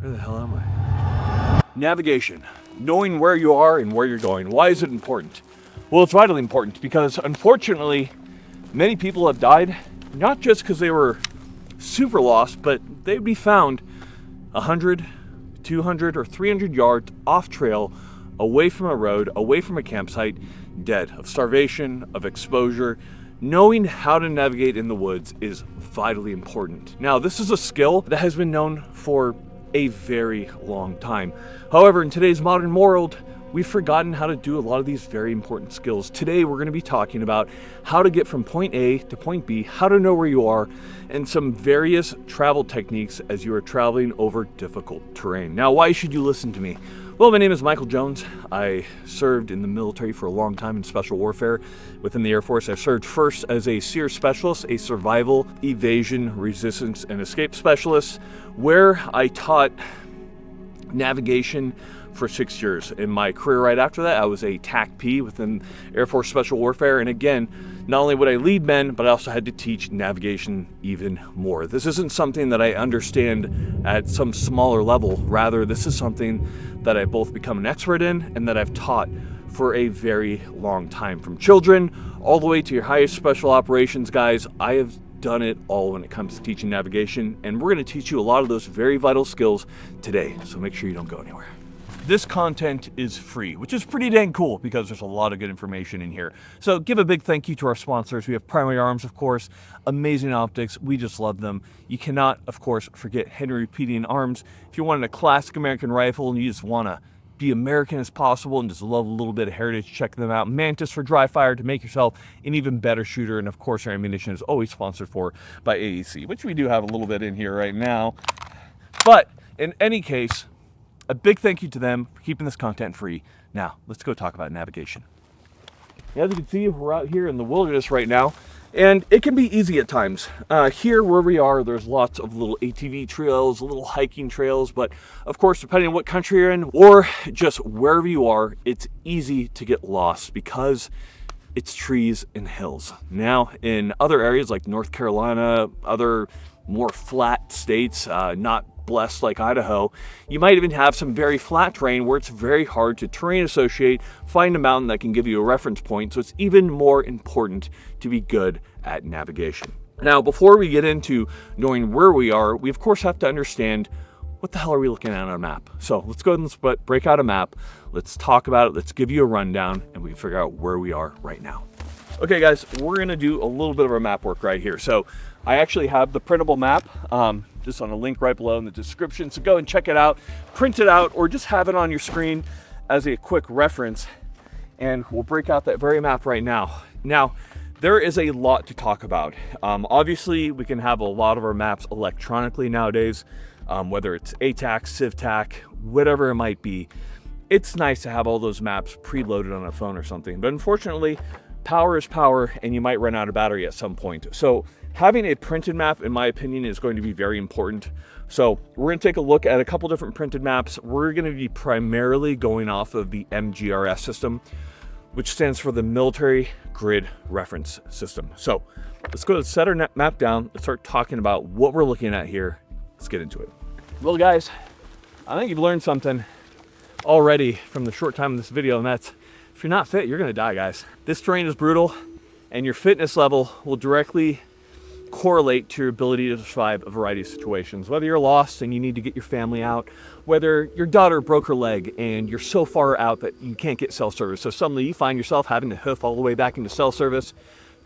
Where the hell am I? Navigation. Knowing where you are and where you're going. Why is it important? Well, it's vitally important because unfortunately, many people have died, not just because they were super lost, but they'd be found 100, 200, or 300 yards off trail, away from a road, away from a campsite, dead of starvation, of exposure. Knowing how to navigate in the woods is vitally important. Now, this is a skill that has been known for a very long time. However, in today's modern world, we've forgotten how to do a lot of these very important skills. Today, we're going to be talking about how to get from point A to point B, how to know where you are, and some various travel techniques as you are traveling over difficult terrain. Now, why should you listen to me? Well, my name is Michael Jones. I served in the military for a long time in special warfare within the Air Force. I served first as a SEER specialist, a survival, evasion, resistance, and escape specialist, where I taught navigation for 6 years. In my career right after that, I was a TAC-P within Air Force Special Warfare. And again, not only would I lead men, but I also had to teach navigation even more. This isn't something that I understand at some smaller level. Rather, this is something that I've both become an expert in and that I've taught for a very long time. From children all the way to your highest special operations guys, I have done it all when it comes to teaching navigation. And we're going to teach you a lot of those very vital skills today. So make sure you don't go anywhere. This content is free, which is pretty dang cool because there's a lot of good information in here. So give a big thank you to our sponsors. We have Primary Arms, of course, amazing optics. We just love them. You cannot, of course, forget Henry Repeating Arms. If you wanted a classic American rifle and you just want to be American as possible and just love a little bit of heritage, check them out. Mantis for dry fire to make yourself an even better shooter. And of course, our ammunition is always sponsored for by AEC, which we do have a little bit in here right now. But in any case, a big thank you to them for keeping this content free. Now, let's go talk about navigation. As you can see, we're out here in the wilderness right now, and it can be easy at times. Here where we are, there's lots of little ATV trails, little hiking trails, but of course, depending on what country you're in, or just wherever you are, it's easy to get lost because it's trees and hills. Now, in other areas like North Carolina, other more flat states, not blessed like Idaho, you might even have some very flat terrain where it's very hard to terrain associate, find a mountain that can give you a reference point. So it's even more important to be good at navigation. Now, before we get into knowing where we are, we of course have to understand what the hell are we looking at on a map. So let's go ahead and break out a map. Let's talk about it. Let's give you a rundown and we can figure out where we are right now. Okay guys, we're gonna do a little bit of our map work right here. So I actually have the printable map, just on a link right below in the description. So go and check it out, print it out, or just have it on your screen as a quick reference. And we'll break out that very map right now. Now, there is a lot to talk about. Obviously, we can have a lot of our maps electronically nowadays, whether it's ATAC, CivTac, whatever it might be. It's nice to have all those maps preloaded on a phone or something. But unfortunately, power is power, and you might run out of battery at some point. So having a printed map, in my opinion, is going to be very important. So we're going to take a look at a couple different printed maps. We're going to be primarily going off of the MGRS system, which stands for the Military Grid Reference System. So let's go set our map down. Let's start talking about what we're looking at here. Let's get into it. Well, guys, I think you've learned something already from the short time of this video, and that's if you're not fit, you're going to die, guys. This terrain is brutal, and your fitness level will directly correlate to your ability to survive a variety of situations. Whether you're lost and you need to get your family out, whether your daughter broke her leg and you're so far out that you can't get cell service, so suddenly you find yourself having to hoof all the way back into cell service,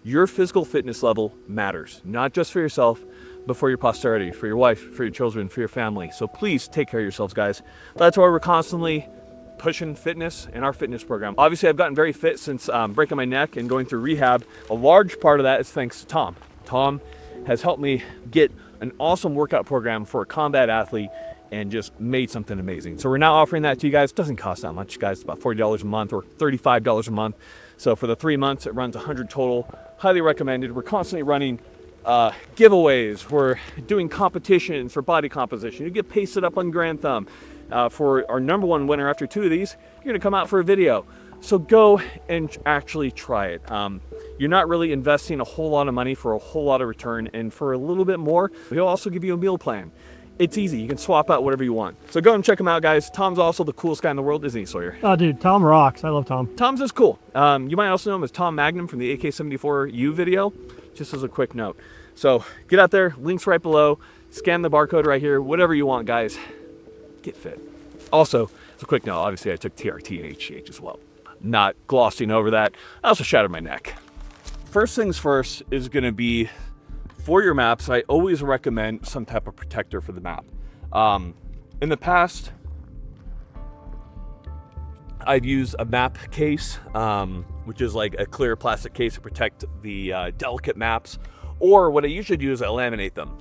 your physical fitness level matters, not just for yourself, but for your posterity, for your wife, for your children, for your family. So please take care of yourselves, guys. That's why we're constantly pushing fitness in our fitness program. Obviously, I've gotten very fit since breaking my neck and going through rehab. A large part of that is thanks to Tom. Tom has helped me get an awesome workout program for a combat athlete and just made something amazing. So we're now offering that to you guys. It doesn't cost that much, guys. It's about $40 a month or $35 a month. So for the 3 months, it runs 100 total. Highly recommended. We're constantly running giveaways. We're doing competitions for body composition. You get pasted up on Grand Thumb. For our #1 winner after 2 of these, you're gonna come out for a video. So go and actually try it. You're not really investing a whole lot of money for a whole lot of return, and for a little bit more, we'll also give you a meal plan. it's easy. You can swap out whatever you want. So go and check him out, guys. Tom's also the coolest guy in the world, isn't he, Sawyer? Oh, dude, Tom rocks. I love Tom. Tom's is cool. You might also know him as Tom Magnum from the AK-74U video, just as a quick note. So get out there, links right below, scan the barcode right here, whatever you want, guys. Get fit. Also, as a quick note, obviously I took TRT and HGH as well. Not glossing over that. I also shattered my neck. First things first is gonna be, for your maps, I always recommend some type of protector for the map. In the past, I've used a map case, which is like a clear plastic case to protect the delicate maps, or what I usually do is I laminate them.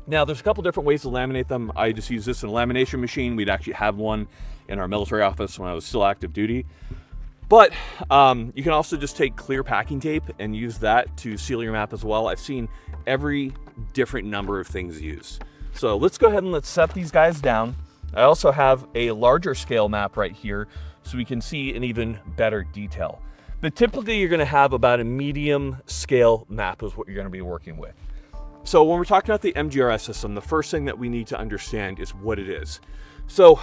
Now, there's a couple different ways to laminate them. I just use this in a lamination machine. We'd actually have one in our military office when I was still active duty. But you can also just take clear packing tape and use that to seal your map as well. I've seen every different number of things used. So let's go ahead and let's set these guys down. I also have a larger scale map right here so we can see an even better detail. But typically you're gonna have about a medium scale map is what you're gonna be working with. So when we're talking about the MGRS system, the first thing that we need to understand is what it is. So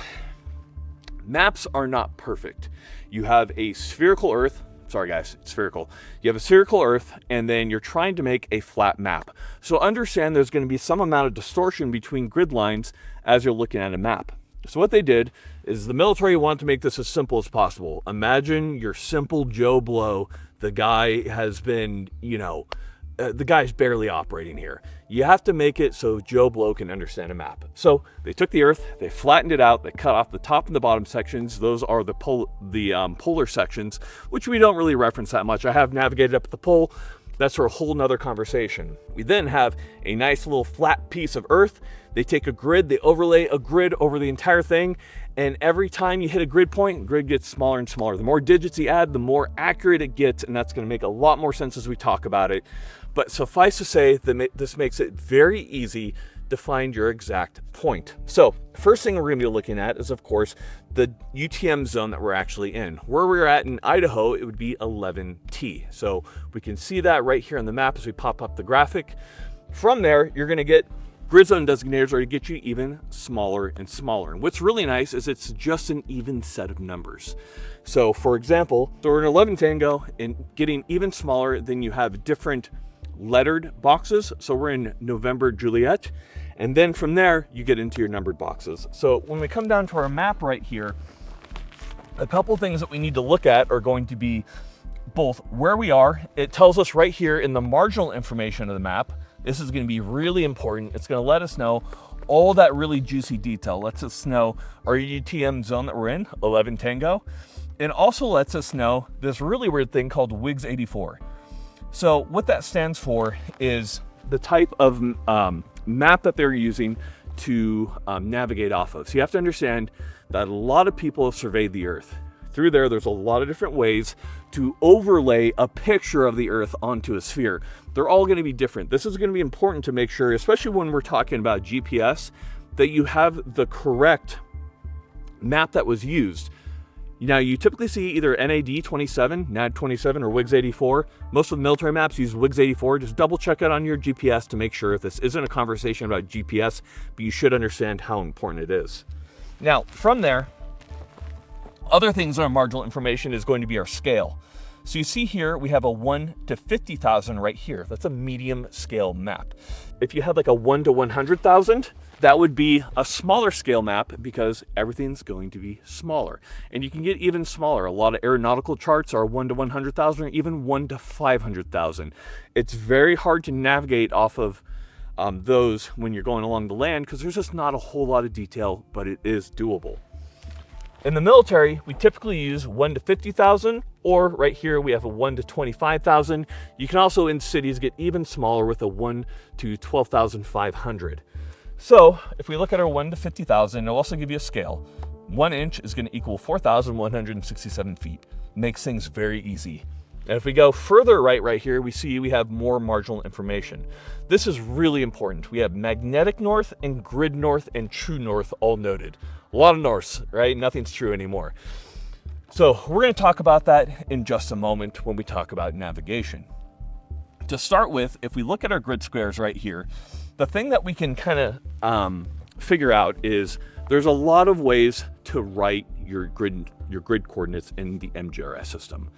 maps are not perfect. You have a spherical earth. Sorry guys, it's spherical. You have a spherical earth and then you're trying to make a flat map. So understand there's going to be some amount of distortion between grid lines as you're looking at a map. So what they did is the military wanted to make this as simple as possible. Imagine your simple Joe Blow. The guy has been, the guy's barely operating here. You have to make it so Joe Blow can understand a map. So they took the earth, they flattened it out, they cut off the top and the bottom sections. Those are the polar sections, which we don't really reference that much. I have navigated up at the pole. That's for a whole nother conversation. We then have a nice little flat piece of earth. They take a grid, they overlay a grid over the entire thing, and every time you hit a grid point, the grid gets smaller and smaller. The more digits you add, the more accurate it gets, and that's gonna make a lot more sense as we talk about it. But suffice to say that this makes it very easy to find your exact point. So first thing we're gonna be looking at is, of course, the UTM zone that we're actually in. Where we're at in Idaho, it would be 11T. So we can see that right here on the map as we pop up the graphic. From there, you're gonna get grid zone designators are to get you even smaller and smaller. And what's really nice is it's just an even set of numbers. So for example, so we're in 11 Tango and getting even smaller, then you have different lettered boxes. So we're in November Juliet. And then from there, you get into your numbered boxes. So when we come down to our map right here, a couple things that we need to look at are going to be both where we are. It tells us right here in the marginal information of the map. This is going to be really important. It's going to let us know all that really juicy detail. Lets us know our UTM zone that we're in, 11 Tango. And also lets us know this really weird thing called WIGS 84. So what that stands for is the type of map that they're using to navigate off of. So you have to understand that a lot of people have surveyed the Earth. Through there's a lot of different ways to overlay a picture of the Earth onto a sphere. They're all going to be different. This is going to be important to make sure, especially when we're talking about GPS, that you have the correct map that was used. Now, you typically see either NAD 27, NAD 27, or WIGS 84. Most of the military maps use WIGS 84. Just double check it on your GPS to make sure if this isn't a conversation about GPS, but you should understand how important it is. Now, from there, other things on our marginal information is going to be our scale. So you see here, we have a 1 to 50,000 right here. That's a medium scale map. If you had like a 1 to 100,000, that would be a smaller scale map because everything's going to be smaller. And you can get even smaller. A lot of aeronautical charts are 1 to 100,000 or even 1 to 500,000. It's very hard to navigate off of those when you're going along the land because there's just not a whole lot of detail, but it is doable. In the military, we typically use 1 to 50,000, or right here we have a 1 to 25,000. You can also in cities get even smaller with a 1 to 12,500. So if we look at our 1 to 50,000, it'll also give you a scale. 1 inch is going to equal 4,167 feet. Makes things very easy. And if we go further right here, we see we have more marginal information. This is really important. We have magnetic north and grid north and true north all noted. A lot of norths, right? Nothing's true anymore. So we're going to talk about that in just a moment when we talk about navigation. To start with, if we look at our grid squares right here, the thing that we can kind of figure out is there's a lot of ways to write your grid coordinates in the MGRS system.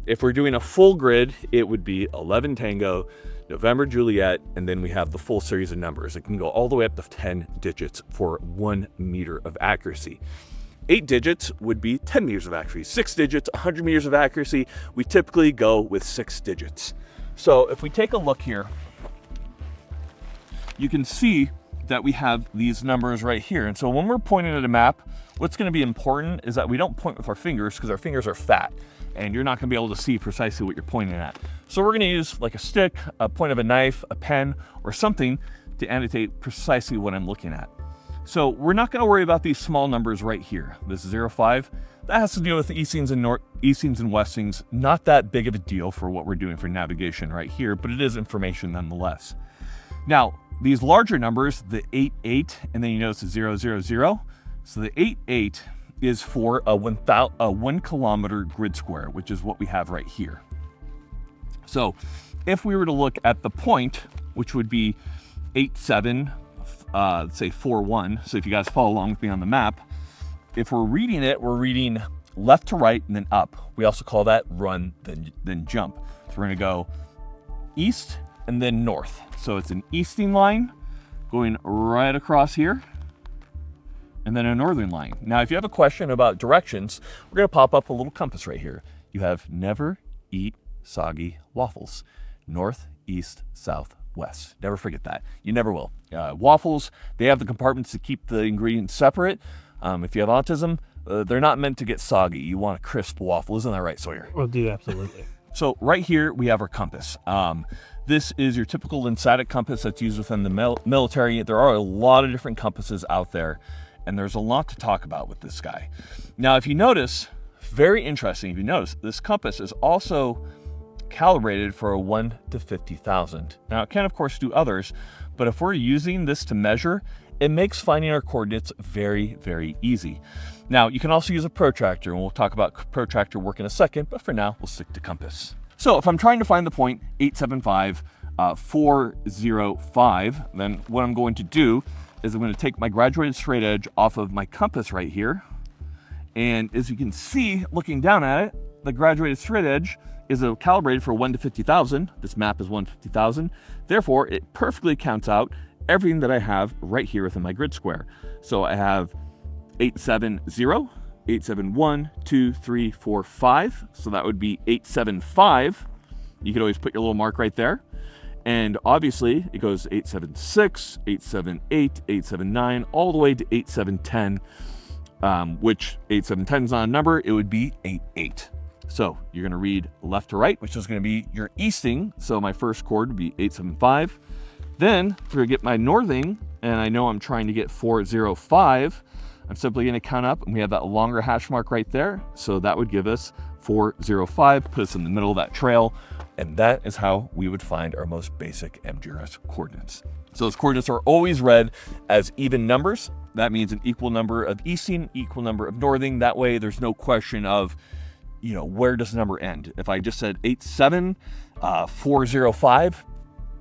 If we're doing a full grid, it would be 11 Tango, November Juliet, and then we have the full series of numbers. It can go all the way up to 10 digits for 1 meter of accuracy. 8 digits would be 10 meters of accuracy. 6 digits, 100 meters of accuracy. We typically go with 6 digits. So if we take a look here, you can see that we have these numbers right here. And so when we're pointing at a map, what's going to be important is that we don't point with our fingers, because our fingers are fat and you're not going to be able to see precisely what you're pointing at. So we're going to use like a stick, a point of a knife, a pen, or something to annotate precisely what I'm looking at. So we're not going to worry about these small numbers right here. This 0.5, that has to do with eastings and eastings and westings. Not that big of a deal for what we're doing for navigation right here, but it is information nonetheless. Now, these larger numbers, the 8.8, and then you notice the 0.0.0. So the 8.8 is for a 1 kilometer grid square, which is what we have right here. So if we were to look at the point, which would be 8.7, say 4.1. So if you guys follow along with me on the map, if we're reading it, we're reading left to right and then up. We also call that run, then jump. So we're gonna go east and then north. So it's an easting line going right across here, and then a northern line. Now, if you have a question about directions, we're gonna pop up a little compass right here. You have never eat soggy waffles. North, east, south, west. Never forget that. You never will. Waffles, they have the compartments to keep the ingredients separate. If you have autism, they're not meant to get soggy. You want a crisp waffle. Isn't that right, Sawyer? Will do, absolutely. So right here, we have our compass. This is your typical lymphatic compass that's used within the military. There are a lot of different compasses out there, and there's a lot to talk about with this guy. Now, if you notice, very interesting, if you notice, this compass is also calibrated for a 1 to 50,000. Now, it can, of course, do others, but if we're using this to measure, it makes finding our coordinates very, very easy. Now, you can also use a protractor, and we'll talk about protractor work in a second, but for now, we'll stick to compass. So if I'm trying to find the point 875, 405, then what I'm going to do is I'm going to take my graduated straight edge off of my compass right here. And as you can see, looking down at it, the graduated straight edge is calibrated for 1 to 50,000. This map is 1 to 50,000. Therefore, it perfectly counts out everything that I have right here within my grid square. So I have 870, 871, 2, 3, 4, 5. So that would be 875. You could always put your little mark right there. And obviously it goes 876, 878, 879, all the way to 8710, which 8710 is not a number, it would be 88. So you're gonna read left to right, which is gonna be your easting. So my first chord would be 875. Then we're gonna get my northing, and I know I'm trying to get 405. I'm simply gonna count up, and we have that longer hash mark right there. So that would give us 405, put us in the middle of that trail. And that is how we would find our most basic MGRS coordinates. So those coordinates are always read as even numbers. That means an equal number of easting, equal number of northing. That way there's no question of, where does the number end? If I just said 87, 405,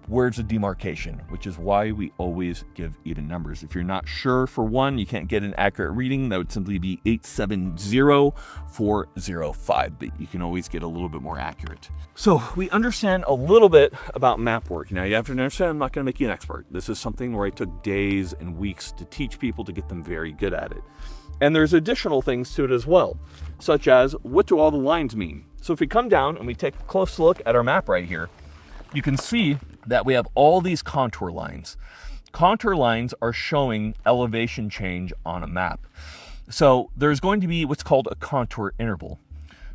where's the demarcation? Which is why we always give even numbers. If you're not sure for one, you can't get an accurate reading, that would simply be 870405, but you can always get a little bit more accurate. So we understand a little bit about map work. Now you have to understand, I'm not gonna make you an expert. This is something where I took days and weeks to teach people to get them very good at it. And there's additional things to it as well, such as what do all the lines mean? So if we come down and we take a close look at our map right here, you can see that we have all these contour lines. Contour lines are showing elevation change on a map. So there's going to be what's called a contour interval.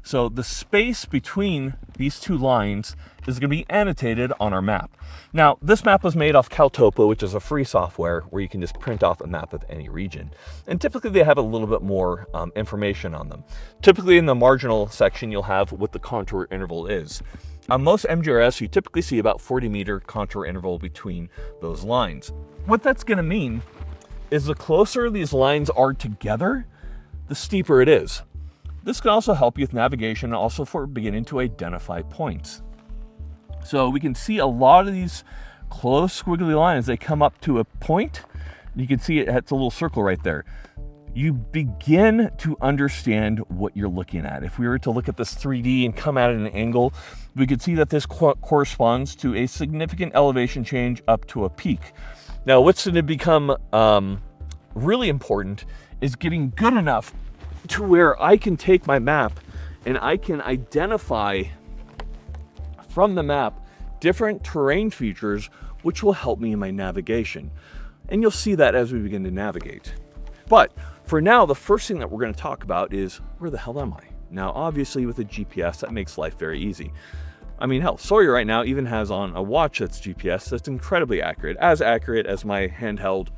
So the space between these two lines is going to be annotated on our map. Now, this map was made off Caltopo, which is a free software where you can just print off a map of any region. And typically they have a little bit more information on them. Typically in the marginal section, you'll have what the contour interval is. On most MGRS, you typically see about 40-meter contour interval between those lines. What that's going to mean is the closer these lines are together, the steeper it is. This can also help you with navigation and also for beginning to identify points. So we can see a lot of these close squiggly lines, they come up to a point, You can see it's a little circle right there. You begin to understand what you're looking at. If we were to look at this 3D and come at it at an angle, we could see that this corresponds to a significant elevation change up to a peak. Now, what's going to become really important is getting good enough to where I can take my map and I can identify from the map different terrain features which will help me in my navigation. And you'll see that as we begin to navigate. But for now, the first thing that we're going to talk about is, where the hell am I? Now, obviously with a GPS, that makes life very easy. I mean, hell, Sawyer right now even has on a watch that's GPS that's incredibly accurate as my handheld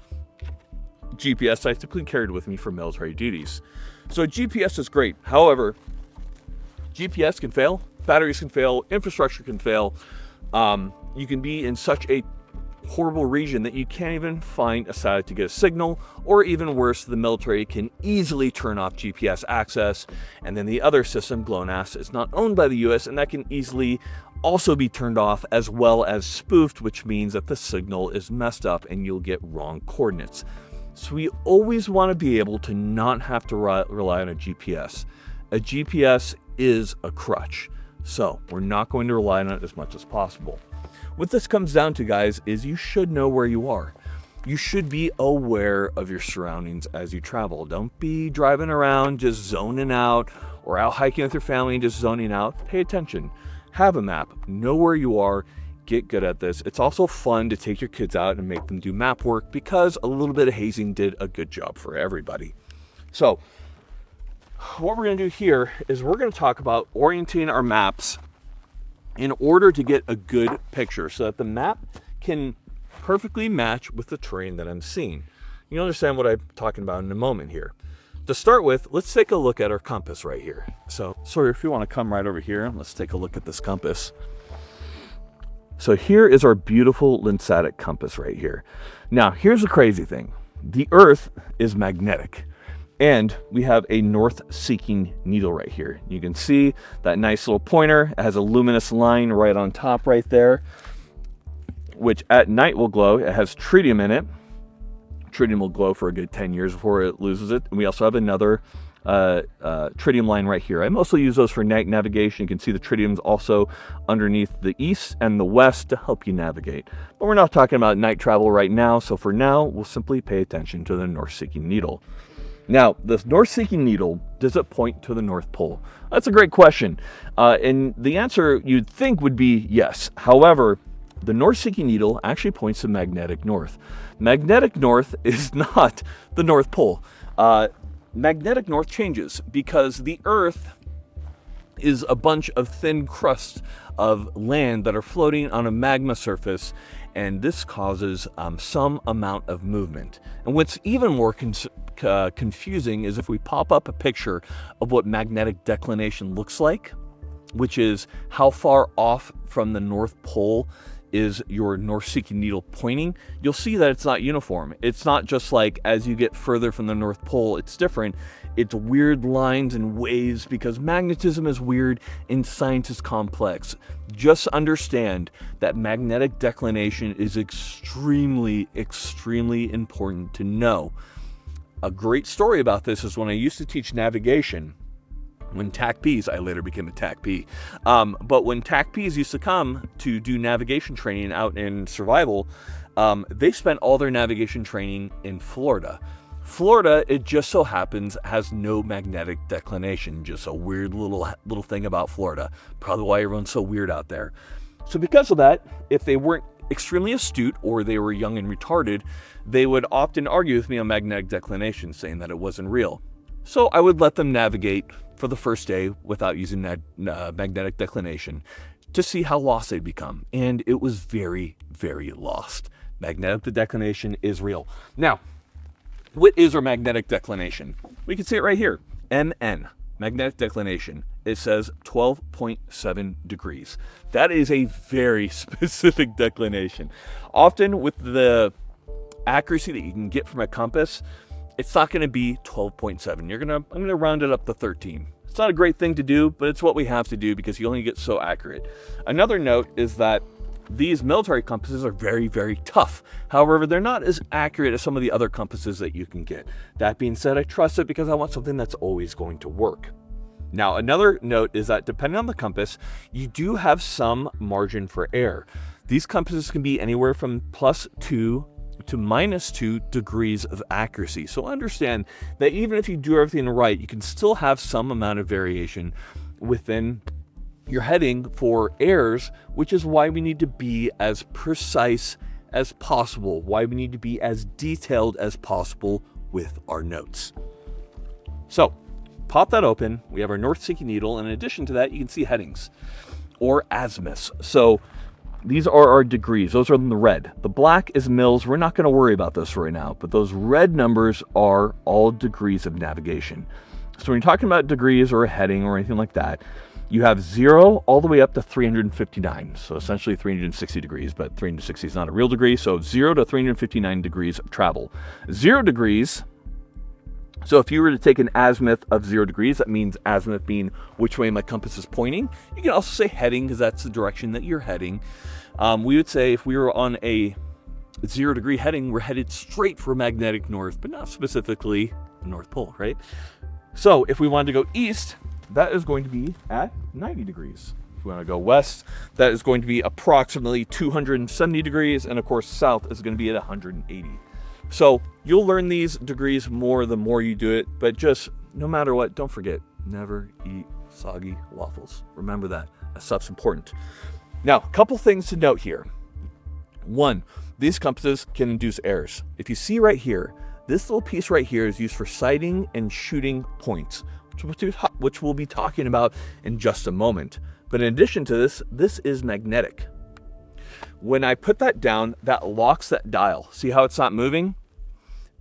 GPS I typically carried with me for military duties. So GPS is great. However, GPS can fail, batteries can fail, infrastructure can fail. You can be in such a horrible region that you can't even find a satellite to get a signal, or even worse, the military can easily turn off GPS access, and then the other system, GLONASS, is not owned by the US, and that can easily also be turned off, as well as spoofed, which means that the signal is messed up and you'll get wrong coordinates. So we always want to be able to not have to rely on a GPS. A GPS is a crutch, so we're not going to rely on it as much as possible. What this comes down to, guys, is you should know where you are. You should be aware of your surroundings as you travel. Don't be driving around just zoning out, or out hiking with your family and just zoning out. Pay attention. Have a map. Know where you are. Get good at this. It's also fun to take your kids out and make them do map work, because a little bit of hazing did a good job for everybody. So what we're going to do here is we're going to talk about orienting our maps in order to get a good picture so that the map can perfectly match with the terrain that I'm seeing. You'll understand what I'm talking about in a moment here. To start with, let's take a look at our compass right here. So, Sawyer, if you want to come right over here, let's take a look at this compass. So here is our beautiful Linsatic compass right here. Now, here's the crazy thing. The Earth is magnetic, and we have a north-seeking needle right here. You can see that nice little pointer. It has a luminous line right on top right there, which at night will glow. It has tritium in it. Tritium will glow for a good 10 years before it loses it. And we also have another tritium line right here. I mostly use those for navigation. You can see the tritium's also underneath the east and the west to help you navigate. But we're not talking about night travel right now, so for now, we'll simply pay attention to the north-seeking needle. Now, this north-seeking needle, does it point to the North Pole? That's a great question. And the answer you'd think would be yes. However, the north-seeking needle actually points to magnetic north. Magnetic north is not the North Pole. Magnetic north changes because the Earth is a bunch of thin crusts of land that are floating on a magma surface, and this causes some amount of movement. And what's even more confusing is if we pop up a picture of what magnetic declination looks like, which is how far off from the North Pole is your north-seeking needle pointing, you'll see that it's not uniform. It's not just like as you get further from the North Pole, it's different. It's weird lines and waves because magnetism is weird and science is complex. Just understand that magnetic declination is extremely, extremely important to know. A great story about this is when I used to teach navigation. When TAC-Ps, I later became a TAC-P, but when TAC-Ps used to come to do navigation training out in survival, they spent all their navigation training in Florida. Florida, it just so happens, has no magnetic declination. Just a weird little thing about Florida. Probably why everyone's so weird out there. So because of that, if they weren't extremely astute or they were young and retarded, they would often argue with me on magnetic declination, saying that it wasn't real. So I would let them navigate for the first day without using that magnetic declination to see how lost they'd become. And it was very, very lost. Magnetic declination is real. Now, what is our magnetic declination? We can see it right here. MN, magnetic declination. It says 12.7 degrees. That is a very specific declination. Often with the accuracy that you can get from a compass, it's not going to be 12.7. I'm going to round it up to 13. It's not a great thing to do, but it's what we have to do because you only get so accurate. Another note is that these military compasses are very, very tough. However, they're not as accurate as some of the other compasses that you can get. That being said, I trust it because I want something that's always going to work. Now, another note is that depending on the compass, you do have some margin for error. These compasses can be anywhere from +2 to -2 degrees of accuracy. So understand that even if you do everything right, you can still have some amount of variation within your heading for errors, which is why we need to be as precise as possible, why we need to be as detailed as possible with our notes. So pop that open. We have our north-seeking needle, and in addition to that, you can see headings or azimuths. So these are our degrees. Those are in the red. The black is mils. We're not going to worry about this right now, but those red numbers are all degrees of navigation. So when you're talking about degrees or a heading or anything like that, you have 0 all the way up to 359. So essentially 360 degrees, but 360 is not a real degree. So 0 to 359 degrees of travel. 0 degrees. So if you were to take an azimuth of 0 degrees, that means azimuth being which way my compass is pointing. You can also say heading because that's the direction that you're heading. We would say if we were on a 0 degree heading, we're headed straight for magnetic north, but not specifically the North Pole, right? So if we wanted to go east, that is going to be at 90 degrees. If we want to go west, that is going to be approximately 270 degrees. And of course, south is going to be at 180. So you'll learn these degrees more the more you do it, but just no matter what, don't forget, never eat soggy waffles. Remember that. That stuff's important. Now, a couple things to note here. One, these compasses can induce errors. If you see right here, this little piece right here is used for sighting and shooting points, which we'll be talking about in just a moment. But in addition to this, this is magnetic. When I put that down, that locks that dial. See how it's not moving?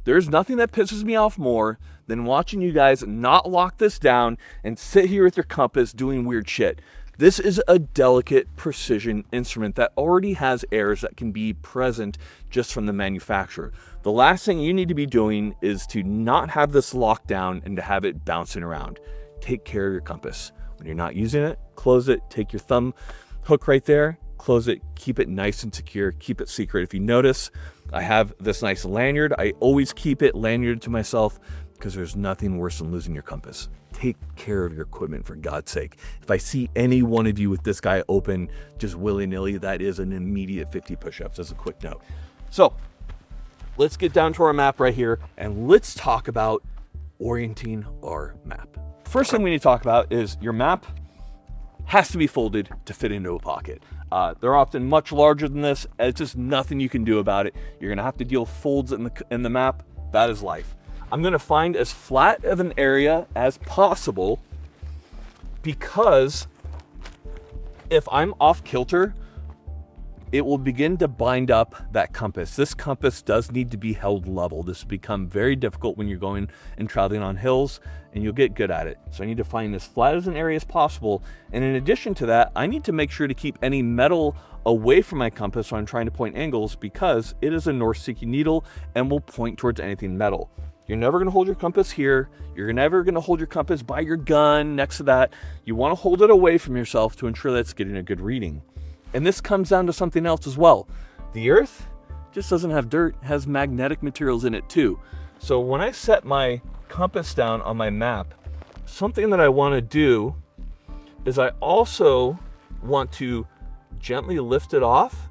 There's nothing that pisses me off more than watching you guys not lock this down and sit here with your compass doing weird shit. This is a delicate precision instrument that already has errors that can be present just from the manufacturer. The last thing you need to be doing is to not have this locked down and to have it bouncing around. Take care of your compass. When you're not using it, close it, take your thumb hook right there, close it, keep it nice and secure, keep it secret. If you notice, I have this nice lanyard. I always keep it lanyarded to myself because there's nothing worse than losing your compass. Take care of your equipment, for God's sake. If I see any one of you with this guy open just willy-nilly, that is an immediate 50 push-ups as a quick note. So let's get down to our map right here and let's talk about orienting our map. First thing we need to talk about is your map has to be folded to fit into a pocket. They're often much larger than this. It's just nothing you can do about it. You're gonna have to deal with folds in the map. That is life. I'm gonna find as flat of an area as possible because if I'm off kilter, it will begin to bind up that compass. This compass does need to be held level. This will become very difficult when you're going and traveling on hills, and you'll get good at it. So I need to find as flat as an area as possible. And in addition to that, I need to make sure to keep any metal away from my compass when I'm trying to point angles because it is a north-seeking needle and will point towards anything metal. You're never gonna hold your compass here. You're never gonna hold your compass by your gun next to that. You wanna hold it away from yourself to ensure that it's getting a good reading. And this comes down to something else as well. The Earth just doesn't have dirt, it has magnetic materials in it too. So when I set my compass down on my map, something that I want to do is I also want to gently lift it off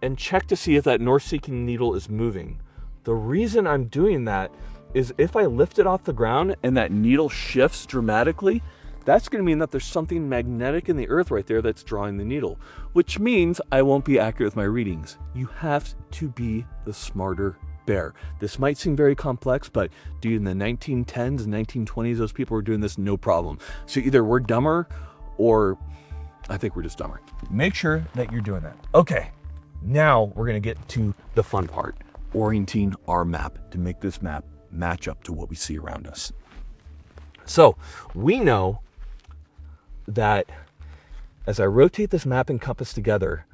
and check to see if that north-seeking needle is moving. The reason I'm doing that is if I lift it off the ground and that needle shifts dramatically, that's going to mean that there's something magnetic in the earth right there that's drawing the needle, which means I won't be accurate with my readings. You have to be the smarter bear. This might seem very complex, but dude, in the 1910s and 1920s, those people were doing this no problem. So either we're dumber or I think we're just dumber. Make sure that you're doing that. Okay, now we're going to get to the fun part, orienting our map to make this map match up to what we see around us. So we know that as I rotate this map and compass together,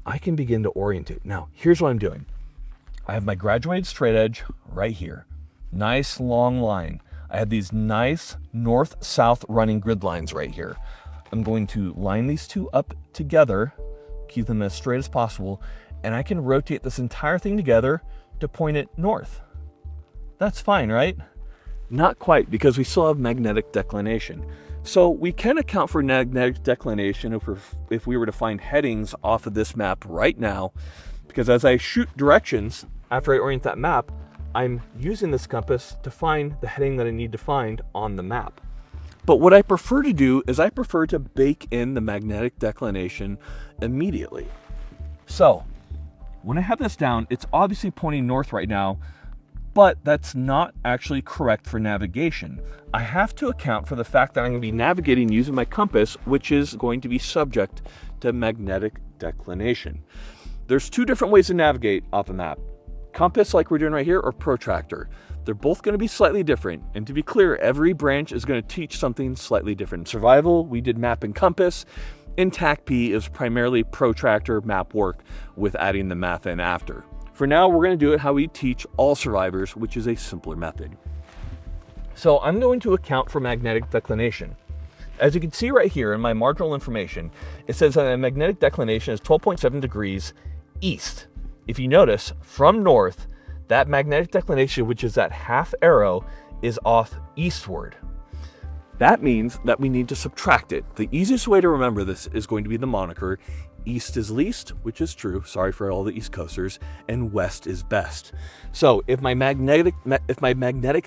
I can begin to orient it. Now, here's what I'm doing. I have my graduated straight edge right here. Nice long line. I have these nice north-south running grid lines right here. I'm going to line these two up together keep them as straight as possible, and I can rotate this entire thing together to point it north. That's fine, right? Not quite, because we still have magnetic declination. So we can account for magnetic declination if we were to find headings off of this map right now, because as I shoot directions after I orient that map, I'm using this compass to find the heading that I need to find on the map. But what I prefer to do is I prefer to bake in the magnetic declination immediately. So when I have this down, it's obviously pointing north right now, but that's not actually correct for navigation. I have to account for the fact that I'm going to be navigating using my compass, which is going to be subject to magnetic declination. There's two different ways to navigate off a map. Compass, like we're doing right here, or protractor. They're both going to be slightly different. And to be clear, every branch is going to teach something slightly different. Survival, we did map and compass. In TAC-P is primarily protractor map work with adding the math in after. For now, we're going to do it how we teach all survivors, which is a simpler method. So I'm going to account for magnetic declination. As you can see right here in my marginal information, it says that a magnetic declination is 12.7 degrees east. If you notice, from north, that magnetic declination, which is that half arrow, is off eastward. That means that we need to subtract it. The easiest way to remember this is going to be the moniker east is least, which is true, sorry for all the East Coasters, and west is best. So if my magnetic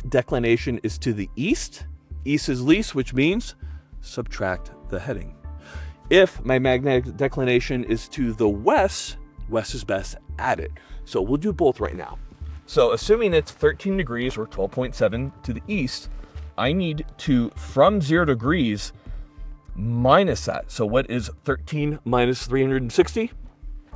declination is to the east is least, which means subtract the heading. If my magnetic declination is to the west is best, add it. So we'll do both right now. So assuming it's 13 degrees or 12.7 to the east, I need to, from 0 degrees, minus that. So what is 13 minus 360?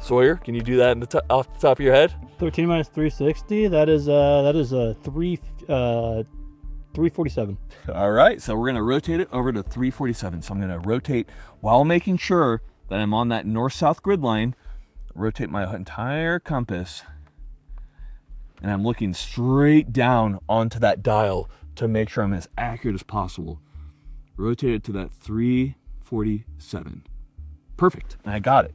Sawyer, can you do that off the top of your head? 13 minus 360, that is 347. All right, so we're gonna rotate it over to 347. So I'm gonna rotate while making sure that I'm on that north-south grid line, rotate my entire compass, and I'm looking straight down onto that dial to make sure I'm as accurate as possible. Rotate it to that 347. Perfect, and I got it.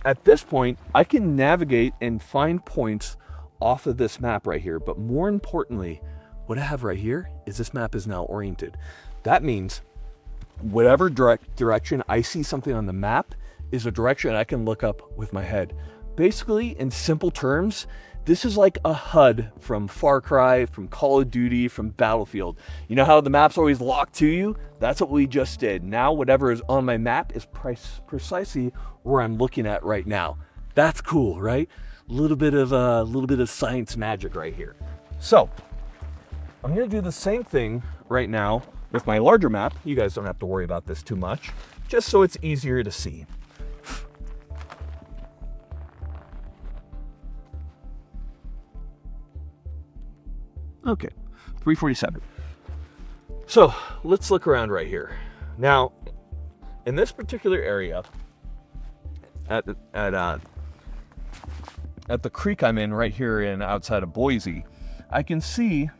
At this point, I can navigate and find points off of this map right here, but more importantly, what I have right here is this map is now oriented. That means whatever direction I see something on the map is a direction I can look up with my head. Basically, in simple terms, this is like a HUD from Far Cry, from Call of Duty, from Battlefield. You know how the map's always locked to you? That's what we just did. Now whatever is on my map is precisely where I'm looking at right now. That's cool, right? A little bit of science magic right here. So I'm gonna do the same thing right now with my larger map. You guys don't have to worry about this too much, just so it's easier to see. Okay, 347. So let's look around right here. Now, in this particular area, at the creek I'm in right here outside of Boise, I can see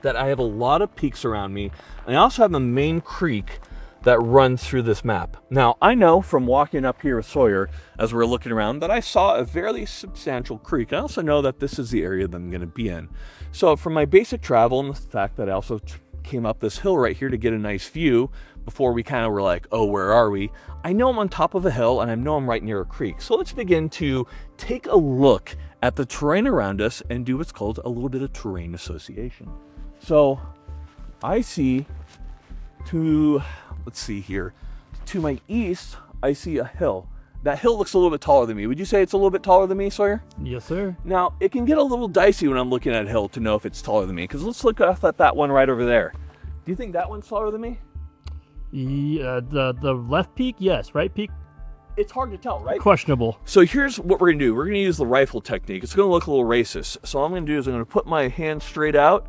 that I have a lot of peaks around me. And I also have a main creek that runs through this map. Now, I know from walking up here with Sawyer as we're looking around that I saw a fairly substantial creek. I also know that this is the area that I'm gonna be in. So from my basic travel and the fact that I also came up this hill right here to get a nice view before we kind of were like, oh, where are we? I know I'm on top of a hill and I know I'm right near a creek. So let's begin to take a look at the terrain around us and do what's called a little bit of terrain association. So I see let's see here, to my east, I see a hill. That hill looks a little bit taller than me. Would you say it's a little bit taller than me, Sawyer? Yes, sir. Now, it can get a little dicey when I'm looking at a hill to know if it's taller than me, because let's look off at that one right over there. Do you think that one's taller than me? Yeah, the left peak, yes. Right peak, It's hard to tell, right? questionable. So here's what we're gonna do. We're gonna use the rifle technique. It's gonna look a little racist. So all I'm gonna do is I'm gonna put my hand straight out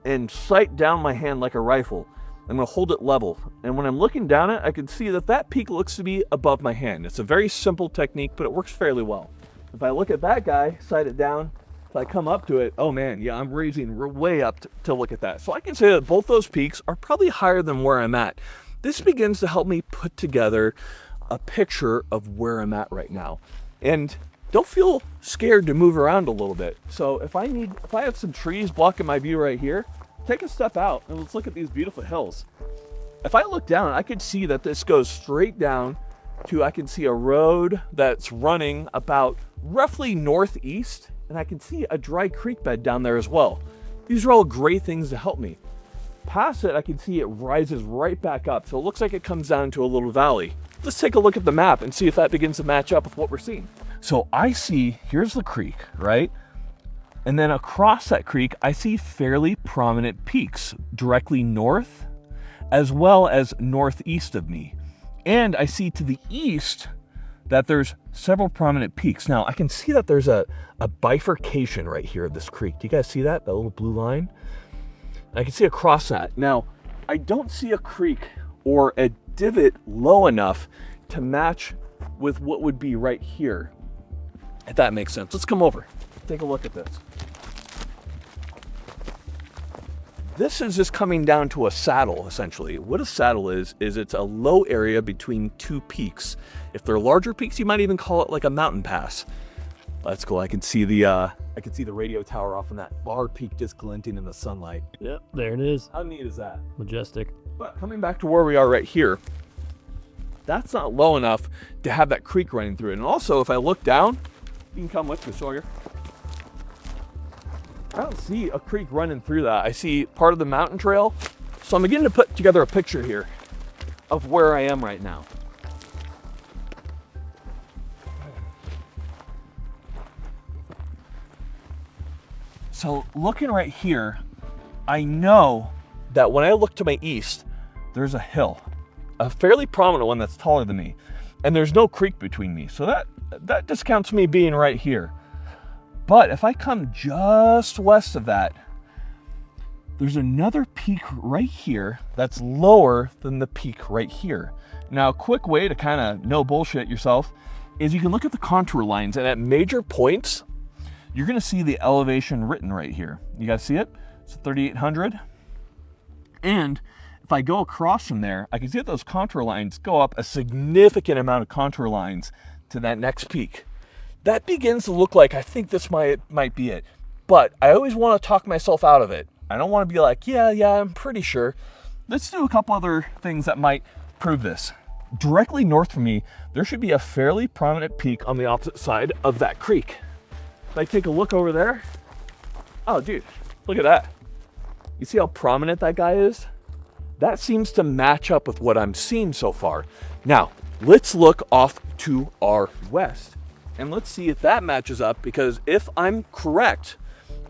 and sight down my hand like a rifle. I'm gonna hold it level. And when I'm looking down it, I can see that that peak looks to be above my hand. It's a very simple technique, but it works fairly well. If I look at that guy, sight it down, if I come up to it, oh man, yeah, I'm raising way up to look at that. So I can say that both those peaks are probably higher than where I'm at. This begins to help me put together a picture of where I'm at right now. And don't feel scared to move around a little bit. So if I have some trees blocking my view right here, take a step out and let's look at these beautiful hills. If I look down, I could see that this goes straight down to, I can see a road that's running about roughly northeast, and I can see a dry creek bed down there as well. These are all great things to help me. Past it, I can see it rises right back up, so it looks like it comes down to a little valley. Let's take a look at the map and see if that begins to match up with what we're seeing. So I see, here's the creek, right? And then across that creek, I see fairly prominent peaks directly north as well as northeast of me. And I see to the east that there's several prominent peaks. Now I can see that there's a bifurcation right here of this creek. Do you guys see that? That little blue line? I can see across that. Now, I don't see a creek or a divot low enough to match with what would be right here, if that makes sense. Let's come over, take a look at this. This is just coming down to a saddle, essentially. What a saddle is it's a low area between two peaks. If they're larger peaks, you might even call it like a mountain pass. That's cool. I can see the radio tower off on that bar peak just glinting in the sunlight. Yep, there it is. How neat is that? Majestic. But coming back to where we are right here, that's not low enough to have that creek running through it. And also, if I look down, you can come with me, Sawyer. I don't see a creek running through that. I see part of the mountain trail. So I'm beginning to put together a picture here of where I am right now. So looking right here, I know that when I look to my east, there's a hill, a fairly prominent one that's taller than me, and there's no creek between me. So that discounts me being right here. But if I come just west of that, there's another peak right here that's lower than the peak right here. Now, a quick way to kind of no bullshit yourself is you can look at the contour lines, and at major points, you're gonna see the elevation written right here. You guys see it? It's 3,800. And if I go across from there, I can see that those contour lines go up a significant amount of contour lines to that next peak. That begins to look like, I think this might be it. But I always wanna talk myself out of it. I don't wanna be like, yeah, I'm pretty sure. Let's do a couple other things that might prove this. Directly north from me, there should be a fairly prominent peak on the opposite side of that creek. If I take a look over there, oh dude, look at that. You see how prominent that guy is? That seems to match up with what I'm seeing so far. Now, let's look off to our west and let's see if that matches up, because if I'm correct,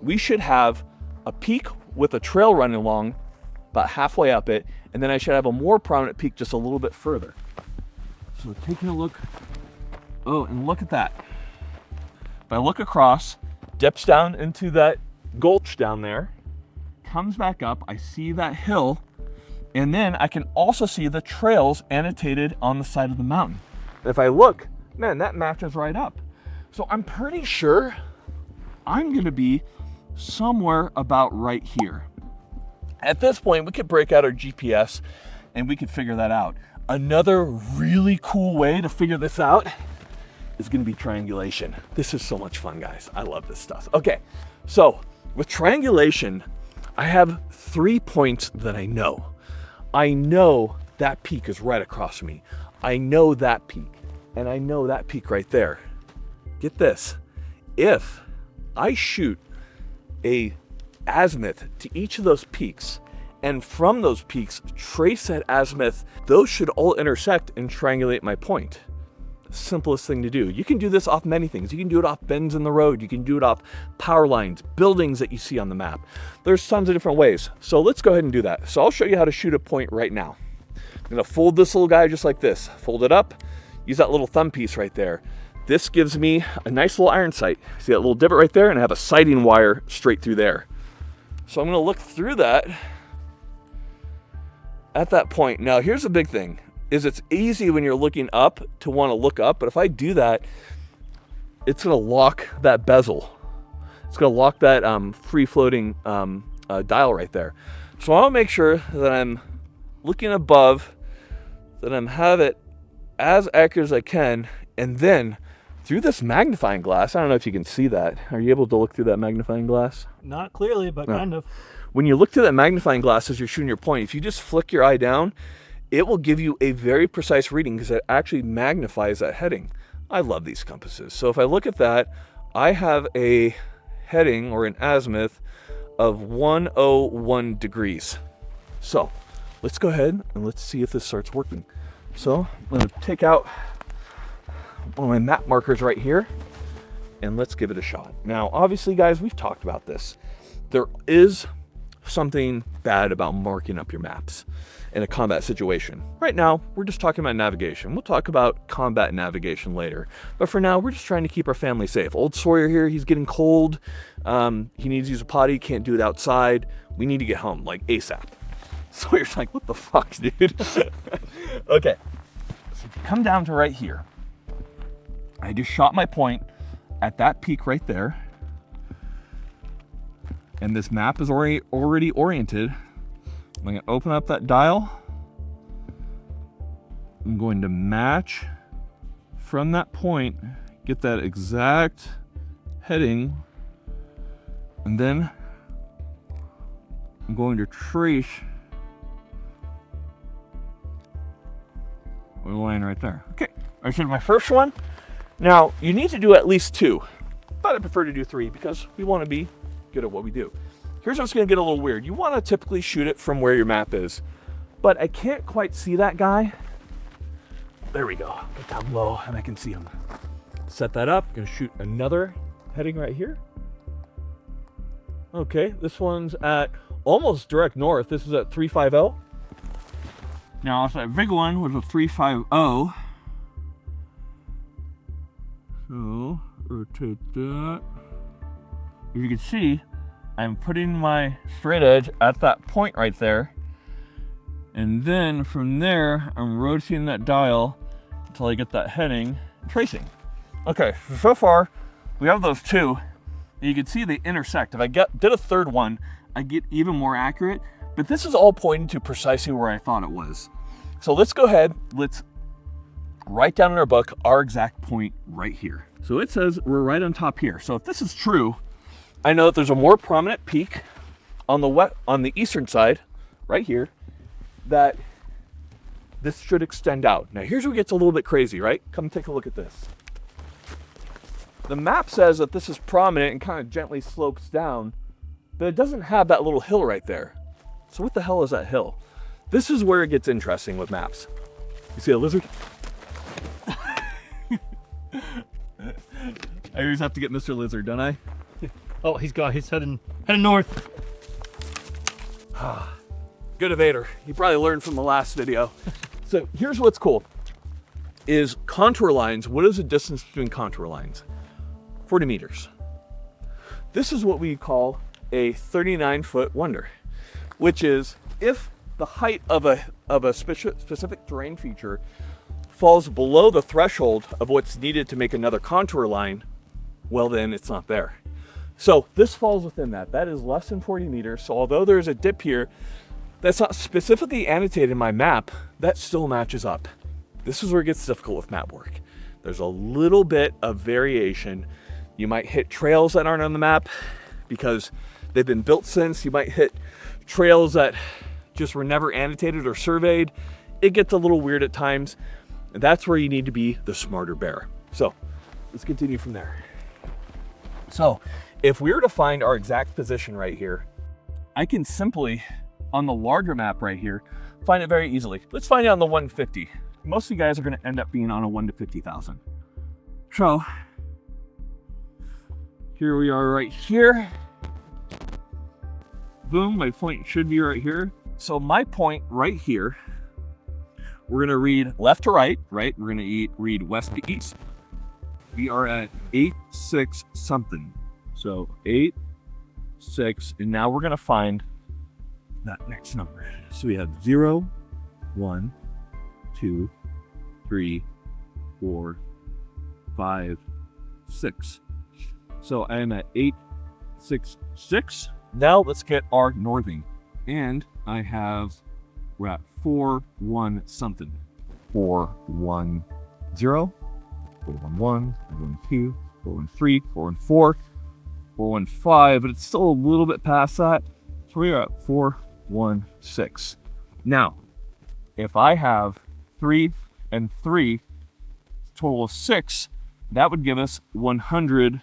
we should have a peak with a trail running along about halfway up it, and then I should have a more prominent peak just a little bit further. So taking a look, oh, and look at that. If I look across, dips down into that gulch down there, comes back up, I see that hill, and then I can also see the trails annotated on the side of the mountain. If I look, man, that matches right up. So I'm pretty sure I'm gonna be somewhere about right here. At this point, we could break out our GPS and we could figure that out. Another really cool way to figure this out is gonna be triangulation. This is so much fun, guys. I love this stuff. Okay, so with triangulation, I have 3 points that I know. I know that peak is right across from me. I know that peak, and I know that peak right there. Get this, if I shoot a azimuth to each of those peaks, and from those peaks, trace that azimuth, those should all intersect and triangulate my point. Simplest thing to do. You can do this off many things. You can do it off bends in the road. You can do it off power lines, buildings that you see on the map. There's tons of different ways. So let's go ahead and do that. So I'll show you how to shoot a point right now. I'm gonna fold this little guy just like this. Fold it up, use that little thumb piece right there. This gives me a nice little iron sight. See that little divot right there? And I have a sighting wire straight through there. So I'm gonna look through that at that point. Now here's the big thing. Is it's easy when you're looking up to want to look up, but if I do that, it's going to lock that bezel. It's going to lock that free floating dial right there. So I'll make sure that I'm looking above, that I as accurate as I can, and then through this magnifying glass, I don't know if you can see that. Are you able to look through that magnifying glass? Not clearly, but kind of. When you look through that magnifying glass as you're shooting your point, if you just flick your eye down, it will give you a very precise reading because it actually magnifies that heading. I love these compasses. So if I look at that, I have a heading or an azimuth of 101 degrees. So let's go ahead and let's see if this starts working. So I'm going to take out one of my map markers right here and let's give it a shot. Now, obviously, guys, we've talked about this. There is something bad about marking up your maps in a combat situation. Right now, we're just talking about navigation. We'll talk about combat navigation later. But for now, we're just trying to keep our family safe. Old Sawyer here, he's getting cold. He needs to use a potty, can't do it outside. We need to get home, like ASAP. Sawyer's like, what the fuck, dude? Okay, so come down to right here. I just shot my point at that peak right there. And this map is already oriented. I'm going to open up that dial. I'm going to match from that point, get that exact heading, and then I'm going to trace a line right there. Okay, I did my first one. Now, you need to do at least 2, but I prefer to do 3 because we want to be good at what we do. Here's what's going to get a little weird. You want to typically shoot it from where your map is, but I can't quite see that guy. There we go. Get down low and I can see him. Set that up. Going to shoot another heading right here. Okay, this one's at almost direct north. This is at 350. Now, if that big one was a 350, so rotate that. As you can see, I'm putting my straight edge at that point right there. And then from there, I'm rotating that dial until I get that heading, tracing. Okay, so far, we have those 2. You can see they intersect. If I did a third one, I get even more accurate. But this is all pointing to precisely where I thought it was. So let's go ahead, let's write down in our book our exact point right here. So it says we're right on top here. So if this is true, I know that there's a more prominent peak on the eastern side, right here, that this should extend out. Now here's where it gets a little bit crazy, right? Come take a look at this. The map says that this is prominent and kind of gently slopes down, but it doesn't have that little hill right there. So what the hell is that hill? This is where it gets interesting with maps. You see a lizard? I always have to get Mr. Lizard, don't I? Oh, he's heading north. Good evader. You probably learned from the last video. So here's what's cool, is contour lines. What is the distance between contour lines? 40 meters. This is what we call a 39-foot wonder, which is if the height of a specific terrain feature falls below the threshold of what's needed to make another contour line, well then it's not there. So this falls within that. That is less than 40 meters. So although there's a dip here that's not specifically annotated in my map, that still matches up. This is where it gets difficult with map work. There's a little bit of variation. You might hit trails that aren't on the map because they've been built since. You might hit trails that just were never annotated or surveyed. It gets a little weird at times. And that's where you need to be the smarter bear. So let's continue from there. So if we were to find our exact position right here, I can simply, on the larger map right here, find it very easily. Let's find it on the 150. Most of you guys are going to end up being on a 1 to 50,000. So here we are right here. Boom, my point should be right here. So my point right here, we're going to read left to right, right? We're going to read west to east. We are at 8-6 something. So 8-6, and now we're going to find that next number. So we have 0, 1, 2, 3, 4, 5, 6. So I am at 8-6-6. Now let's get our northing. And we're at 4-1 something. 410, 411, 412, 413, 414, 415, but it's still a little bit past that. So we're at 416. Now, if I have 3 and 3, total of 6, that would give us 100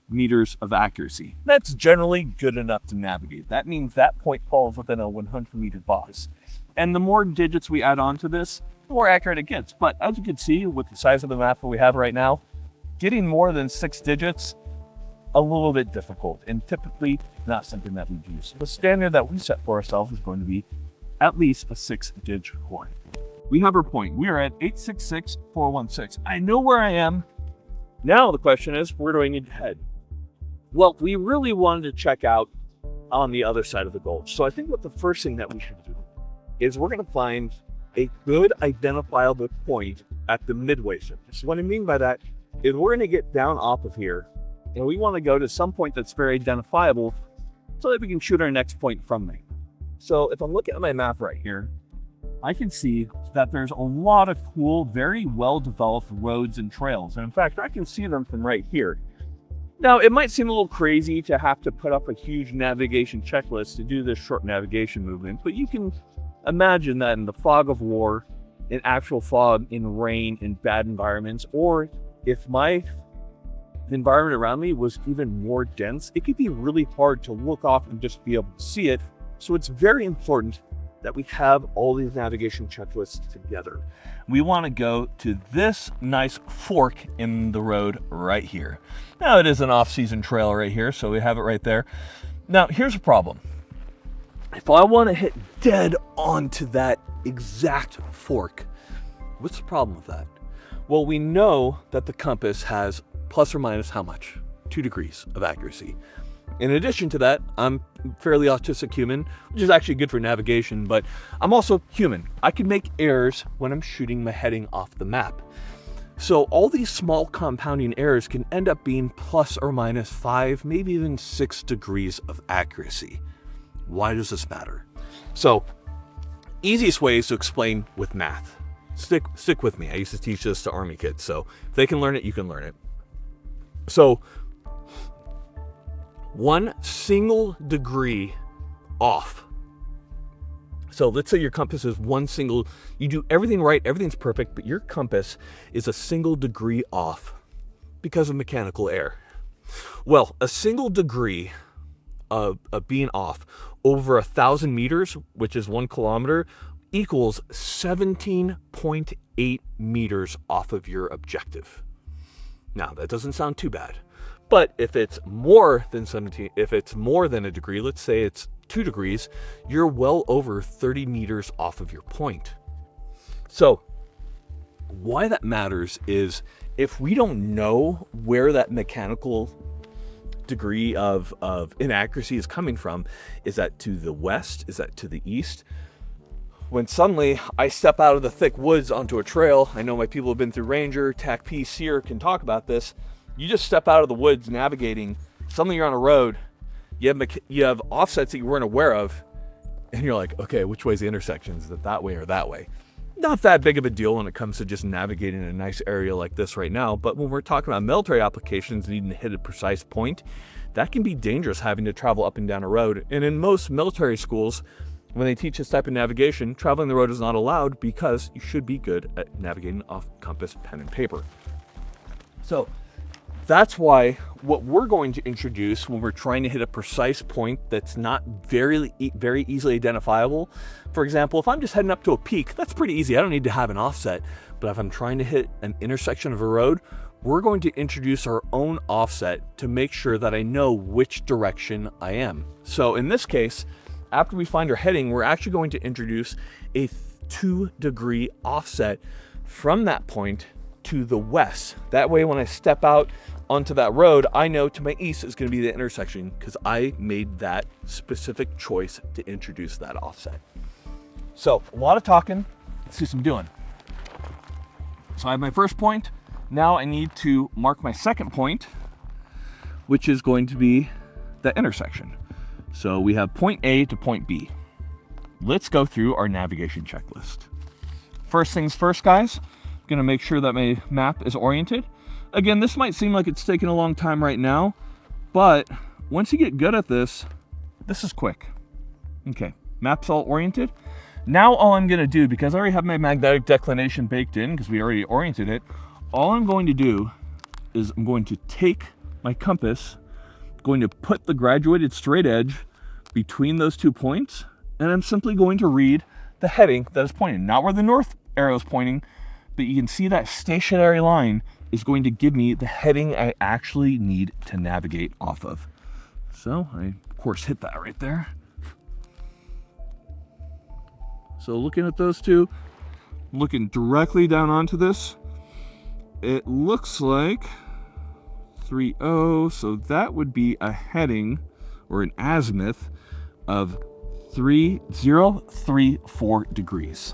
meters of accuracy. That's generally good enough to navigate. That means that point falls within a 100-meter box. And the more digits we add on to this, the more accurate it gets. But as you can see, with the size of the map that we have right now, getting more than 6 digits, a little bit difficult, and typically not something that we use. The standard that we set for ourselves is going to be at least a 6-digit point. We have our point. We are at 866,416. I know where I am. Now the question is, where do I need to head? Well, we really wanted to check out on the other side of the gulch. So I think what the first thing that we should do is we're going to find a good identifiable point at the midway surface. So what I mean by that is we're going to get down off of here, and we want to go to some point that's very identifiable so that we can shoot our next point from there. So if I'm looking at my map right here, I can see that there's a lot of cool, very well-developed roads and trails. And in fact, I can see them from right here. Now, it might seem a little crazy to have to put up a huge navigation checklist to do this short navigation movement, but you can imagine that in the fog of war, in actual fog, in rain, in bad environments, or if my environment around me was even more dense, it could be really hard to look off and just be able to see it. So it's very important that we have all these navigation checklists together. We want to go to this nice fork in the road right here. Now, it is an off-season trail right here, so we have it right there. Now, here's a problem. If I want to hit dead onto that exact fork, what's the problem with that? Well, we know that the compass has plus or minus how much? 2 degrees of accuracy. In addition to that, I'm fairly autistic human, which is actually good for navigation, but I'm also human. I can make errors when I'm shooting my heading off the map. So all these small compounding errors can end up being plus or minus 5, maybe even 6 degrees of accuracy. Why does this matter? So, easiest way is to explain with math. Stick with me. I used to teach this to Army kids, so if they can learn it, you can learn it. So, 1 single degree off. So let's say your compass is you do everything right, everything's perfect, but your compass is a single degree off because of mechanical error. Well, a single degree of being off over 1,000 meters, which is 1 kilometer, equals 17.8 meters off of your objective. Now, that doesn't sound too bad. But if it's more than 17, if it's more than a degree, let's say it's 2 degrees, you're well over 30 meters off of your point. So why that matters is if we don't know where that mechanical degree of inaccuracy is coming from, is that to the west? Is that to the east? When suddenly I step out of the thick woods onto a trail, I know my people have been through Ranger, TAC-P, SEER can talk about this. You just step out of the woods navigating, suddenly you're on a road, you have offsets that you weren't aware of, and you're like, okay, which way's the intersection? Is it that way or that way? Not that big of a deal when it comes to just navigating a nice area like this right now, but when we're talking about military applications needing to hit a precise point, that can be dangerous having to travel up and down a road. And in most military schools, when they teach this type of navigation, traveling the road is not allowed because you should be good at navigating off compass, pen, and paper. So that's why what we're going to introduce when we're trying to hit a precise point that's not very easily identifiable. For example, if I'm just heading up to a peak, that's pretty easy. I don't need to have an offset. But if I'm trying to hit an intersection of a road, we're going to introduce our own offset to make sure that I know which direction I am. So in this case, after we find our heading, we're actually going to introduce a 2-degree offset from that point to the west. That way, when I step out onto that road, I know to my east is going to be the intersection because I made that specific choice to introduce that offset. So a lot of talking, let's do some doing. So I have my first point. Now I need to mark my second point, which is going to be the intersection. So we have point A to point B. Let's go through our navigation checklist. first things first, guys, I'm gonna make sure that my map is oriented. Again, this might seem like it's taking a long time right now, but once you get good at this, this is quick. Okay, map's all oriented. Now all I'm gonna do, because I already have my magnetic declination baked in, because we already oriented it, all I'm going to do is I'm going to take my compass, going to put the graduated straight edge between those 2 points, and I'm simply going to read the heading that is pointing, not where the north arrow is pointing, but you can see that stationary line is going to give me the heading I actually need to navigate off of. So I, of course, hit that right there. So looking at those two, looking directly down onto this, it looks like 3-0, so that would be a heading or an azimuth of 3034 degrees.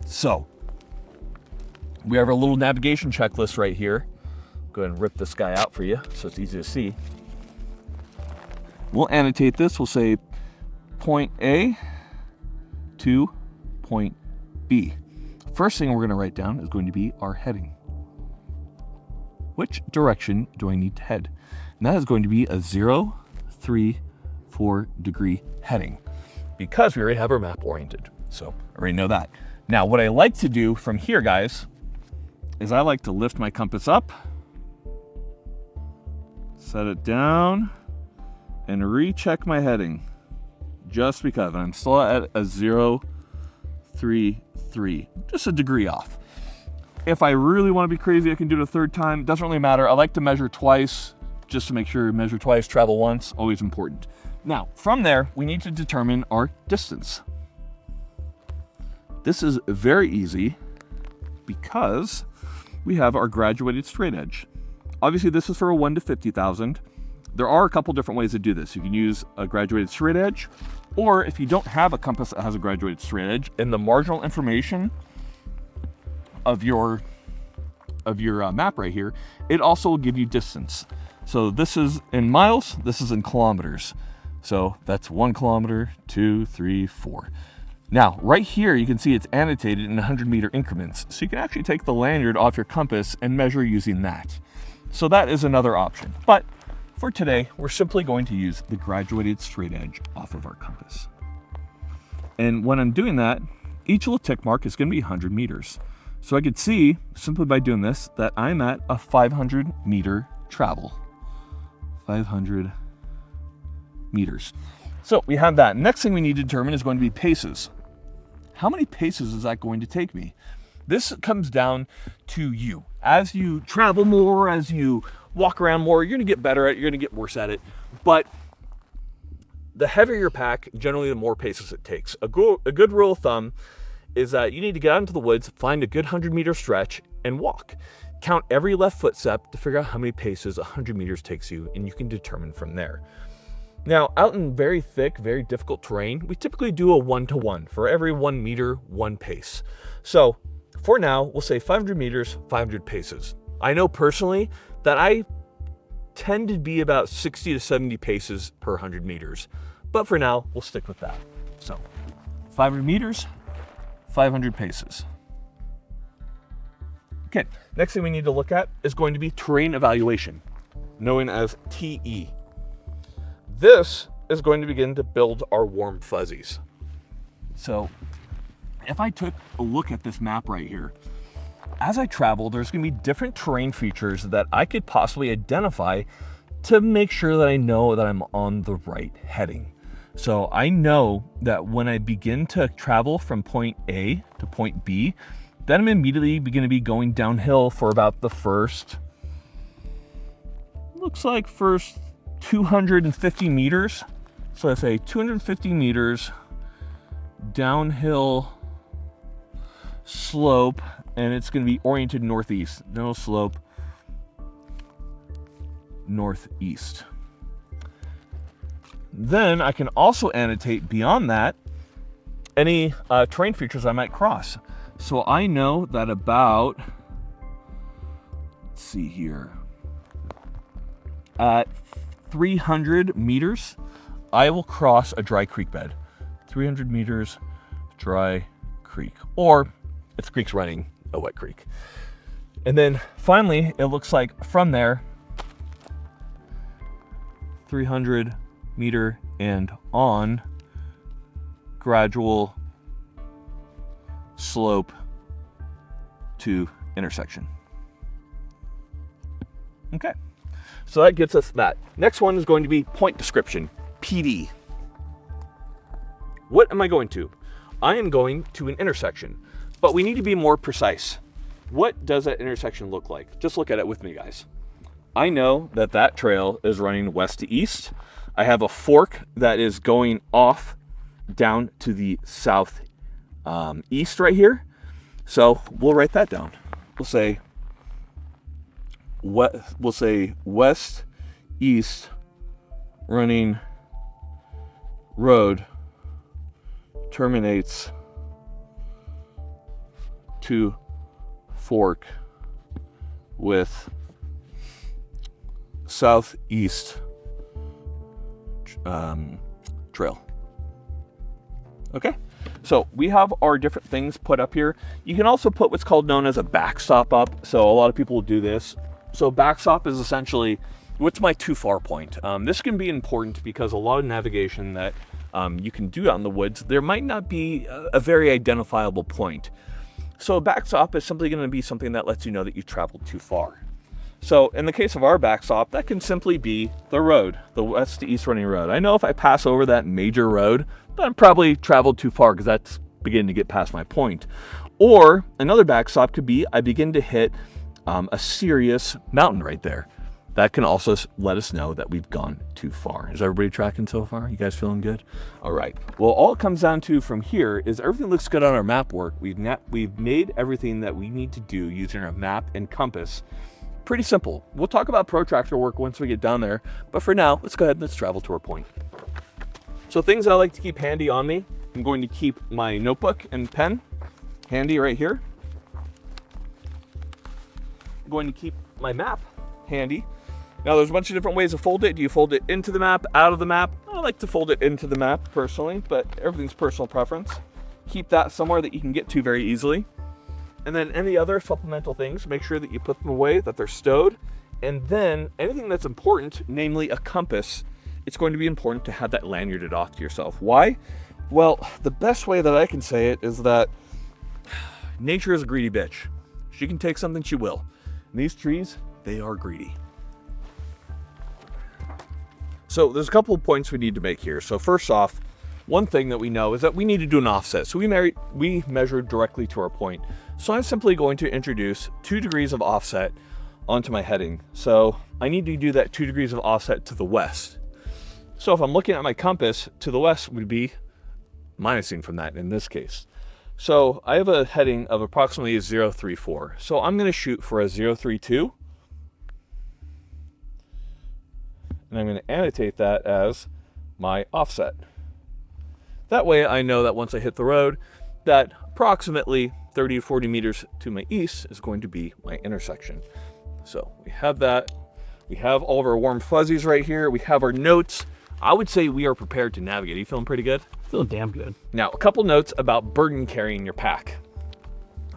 So we have our little navigation checklist right here. Go ahead and rip this guy out for you so it's easy to see. We'll annotate this. We'll say point A to point B. First thing we're going to write down is going to be our heading. Which direction do I need to head? And that is going to be a 034 degree heading because we already have our map oriented. So I already know that. Now, what I like to do from here, guys, is I like to lift my compass up, set it down, and recheck my heading. Just because I'm still at a 033, just a degree off. If I really want to be crazy, I can do it a third time. It doesn't really matter. I like to measure twice, just to make sure measure twice, travel once, always important. Now, from there, we need to determine our distance. This is very easy because we have our graduated straight edge. Obviously, this is for a 1 to 50,000. There are a couple different ways to do this. You can use a graduated straight edge, or if you don't have a compass that has a graduated straight edge, in the marginal information of your map right here, it also will give you distance. So this is in miles, this is in kilometers. So that's 1 kilometer, 2, 3, 4. Now, right here, you can see it's annotated in 100-meter increments. So you can actually take the lanyard off your compass and measure using that. So that is another option. But for today, we're simply going to use the graduated straight edge off of our compass. And when I'm doing that, each little tick mark is going to be 100 meters. So I could see, simply by doing this, that I'm at a 500-meter travel. 500 meters. So we have that. Next thing we need to determine is going to be paces. How many paces is that going to take me? This comes down to you. As you travel more, as you walk around more, you're going to get better at it, you're going to get worse at it. But the heavier your pack, generally the more paces it takes. A good rule of thumb is that you need to get out into the woods, find a good 100-meter stretch, and walk. Count every left footstep to figure out how many paces 100 meters takes you, and you can determine from there. Now, out in very thick, very difficult terrain, we typically do a 1-to-1. For every 1 meter, 1 pace. So for now, we'll say 500 meters, 500 paces. I know personally that I tend to be about 60 to 70 paces per 100 meters. But for now, we'll stick with that. So 500 meters, 500 paces. Okay, next thing we need to look at is going to be terrain evaluation, known as TE. This is going to begin to build our warm fuzzies. So if I took a look at this map right here, as I travel, there's going to be different terrain features that I could possibly identify to make sure that I know that I'm on the right heading. So I know that when I begin to travel from point A to point B, then I'm immediately going to be going downhill for about the first 250 meters. So I say 250 meters downhill slope, and it's going to be oriented northeast. No slope, northeast. Then I can also annotate beyond that any terrain features I might cross. So I know that about, let's see here, at 300 meters, I will cross a dry creek bed. 300 meters, dry creek. Or if the creek's running, a wet creek. And then finally, it looks like from there, 300 meter and on, gradual slope to intersection. Okay, so that gets us that. Next one is going to be point description, PD. What am I going to? I am going to an intersection, but we need to be more precise. What does that intersection look like? Just look at it with me, guys. I know that that trail is running west to east. I have a fork that is going off down to the south east right here. So we'll write that down. We'll say west east running road terminates to fork with southeast trail. Okay, so we have our different things put up here. You can also put what's called known as a backstop up. So a lot of people will do this. So backstop is essentially, what's my too far point? This can be important because a lot of navigation that you can do out in the woods, there might not be a very identifiable point. So a backstop is simply going to be something that lets you know that you traveled too far. So in the case of our backstop, that can simply be the road, the west to east running road. I know if I pass over that major road, I'm probably traveled too far because that's beginning to get past my point. Or another backstop could be I begin to hit a serious mountain right there. That can also let us know that we've gone too far. Is everybody tracking so far? You guys feeling good? All right. Well, all it comes down to from here is everything looks good on our map work. We've made everything that we need to do using our map and compass. Pretty simple. We'll talk about protractor work once we get down there. But for now, let's go ahead and let's travel to our point. So things I like to keep handy on me. I'm going to keep my notebook and pen handy right here. I'm going to keep my map handy. Now there's a bunch of different ways to fold it. Do you fold it into the map, out of the map? I like to fold it into the map personally, but everything's personal preference. Keep that somewhere that you can get to very easily. And then any other supplemental things, make sure that you put them away, that they're stowed. And then anything that's important, namely a compass, it's going to be important to have that lanyarded off to yourself. Why? Well, the best way that I can say it is that nature is a greedy bitch. She can take something, she will. And these trees, they are greedy. So there's a couple of points we need to make here. So first off, one thing that we know is that we need to do an offset. So we measure directly to our point. So I'm simply going to introduce 2 degrees of offset onto my heading. So I need to do that 2 degrees of offset to the west. So if I'm looking at my compass, to the west would be minusing from that in this case. So I have a heading of approximately 034. So I'm going to shoot for a 032. And I'm going to annotate that as my offset. That way I know that once I hit the road, that approximately 30 to 40 meters to my east is going to be my intersection. So we have that. We have all of our warm fuzzies right here. We have our notes. I would say we are prepared to navigate. Are you feeling pretty good? Feeling damn good. Now, a couple notes about burden carrying your pack.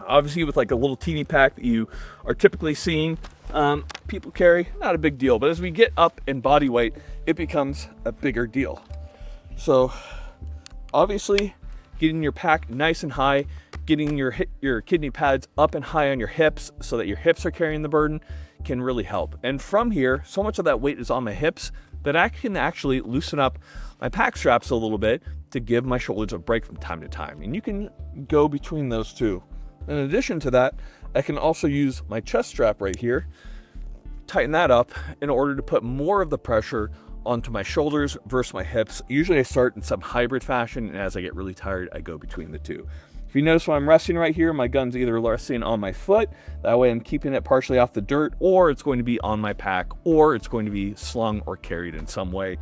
Obviously, with like a little teeny pack that you are typically seeing people carry, not a big deal. But as we get up in body weight, it becomes a bigger deal. So obviously, getting your pack nice and high, getting your kidney pads up and high on your hips so that your hips are carrying the burden can really help. And from here, so much of that weight is on my hips that I can actually loosen up my pack straps a little bit to give my shoulders a break from time to time. And you can go between those two. In addition to that, I can also use my chest strap right here, tighten that up in order to put more of the pressure onto my shoulders versus my hips. Usually I start in some hybrid fashion, and as I get really tired, I go between the two. If you notice when I'm resting right here, my gun's either resting on my foot, that way I'm keeping it partially off the dirt, or it's going to be on my pack, or it's going to be slung or carried in some way.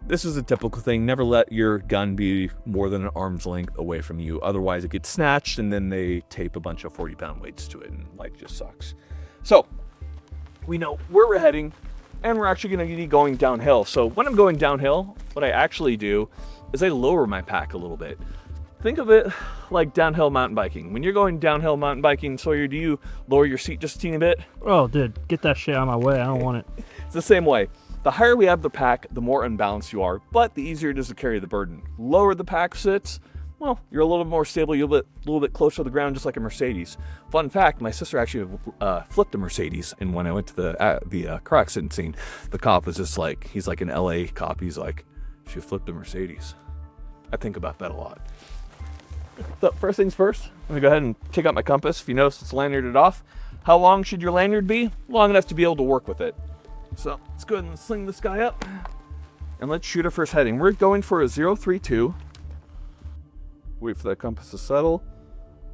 This is a typical thing. Never let your gun be more than an arm's length away from you. Otherwise it gets snatched and then they tape a bunch of 40-pound weights to it and life just sucks. So we know where we're heading and we're actually going to be going downhill. So when I'm going downhill, what I actually do is I lower my pack a little bit. think of it like downhill mountain biking. When you're going downhill mountain biking, Sawyer, do you lower your seat just a teeny bit? Oh, dude, get that shit out of my way. I don't want it. It's the same way. The higher we have the pack, the more unbalanced you are, but the easier it is to carry the burden. Lower the pack sits, well, you're a little more stable, you're a little bit closer to the ground, just like a Mercedes. Fun fact, my sister actually flipped a Mercedes, and when I went to the car accident scene, the cop was just like, he's like an LA cop, he's like, she flipped a Mercedes. I think about that a lot. So first things first, I'm gonna go ahead and take out my compass. If you notice, it's lanyarded off. How long should your lanyard be? Long enough to be able to work with it. So let's go ahead and sling this guy up, and let's shoot our first heading. We're going for a 032. Wait for that compass to settle.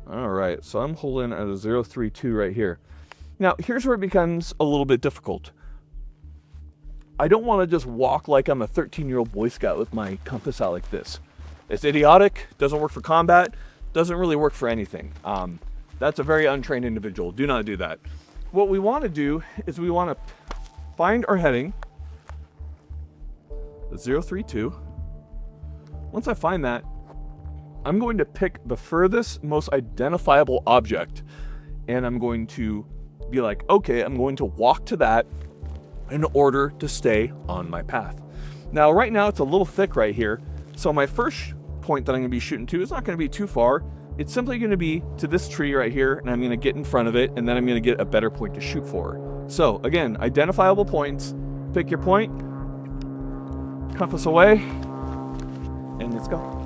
All right, so I'm holding at a 032 right here. Now, here's where it becomes a little bit difficult. I don't want to just walk like I'm a 13-year-old Boy Scout with my compass out like this. It's idiotic, doesn't work for combat, doesn't really work for anything. That's a very untrained individual. Do not do that. What we want to do is we want to find our heading, the 032. Once I find that, I'm going to pick the furthest, most identifiable object, and I'm going to be like, okay, I'm going to walk to that in order to stay on my path. Now, right now, it's a little thick right here, so my first point that I'm going to be shooting to is not going to be too far. It's simply going to be to this tree right here, and I'm going to get in front of it, and then I'm going to get a better point to shoot for. So, again, identifiable points. Pick your point, compass away, and let's go.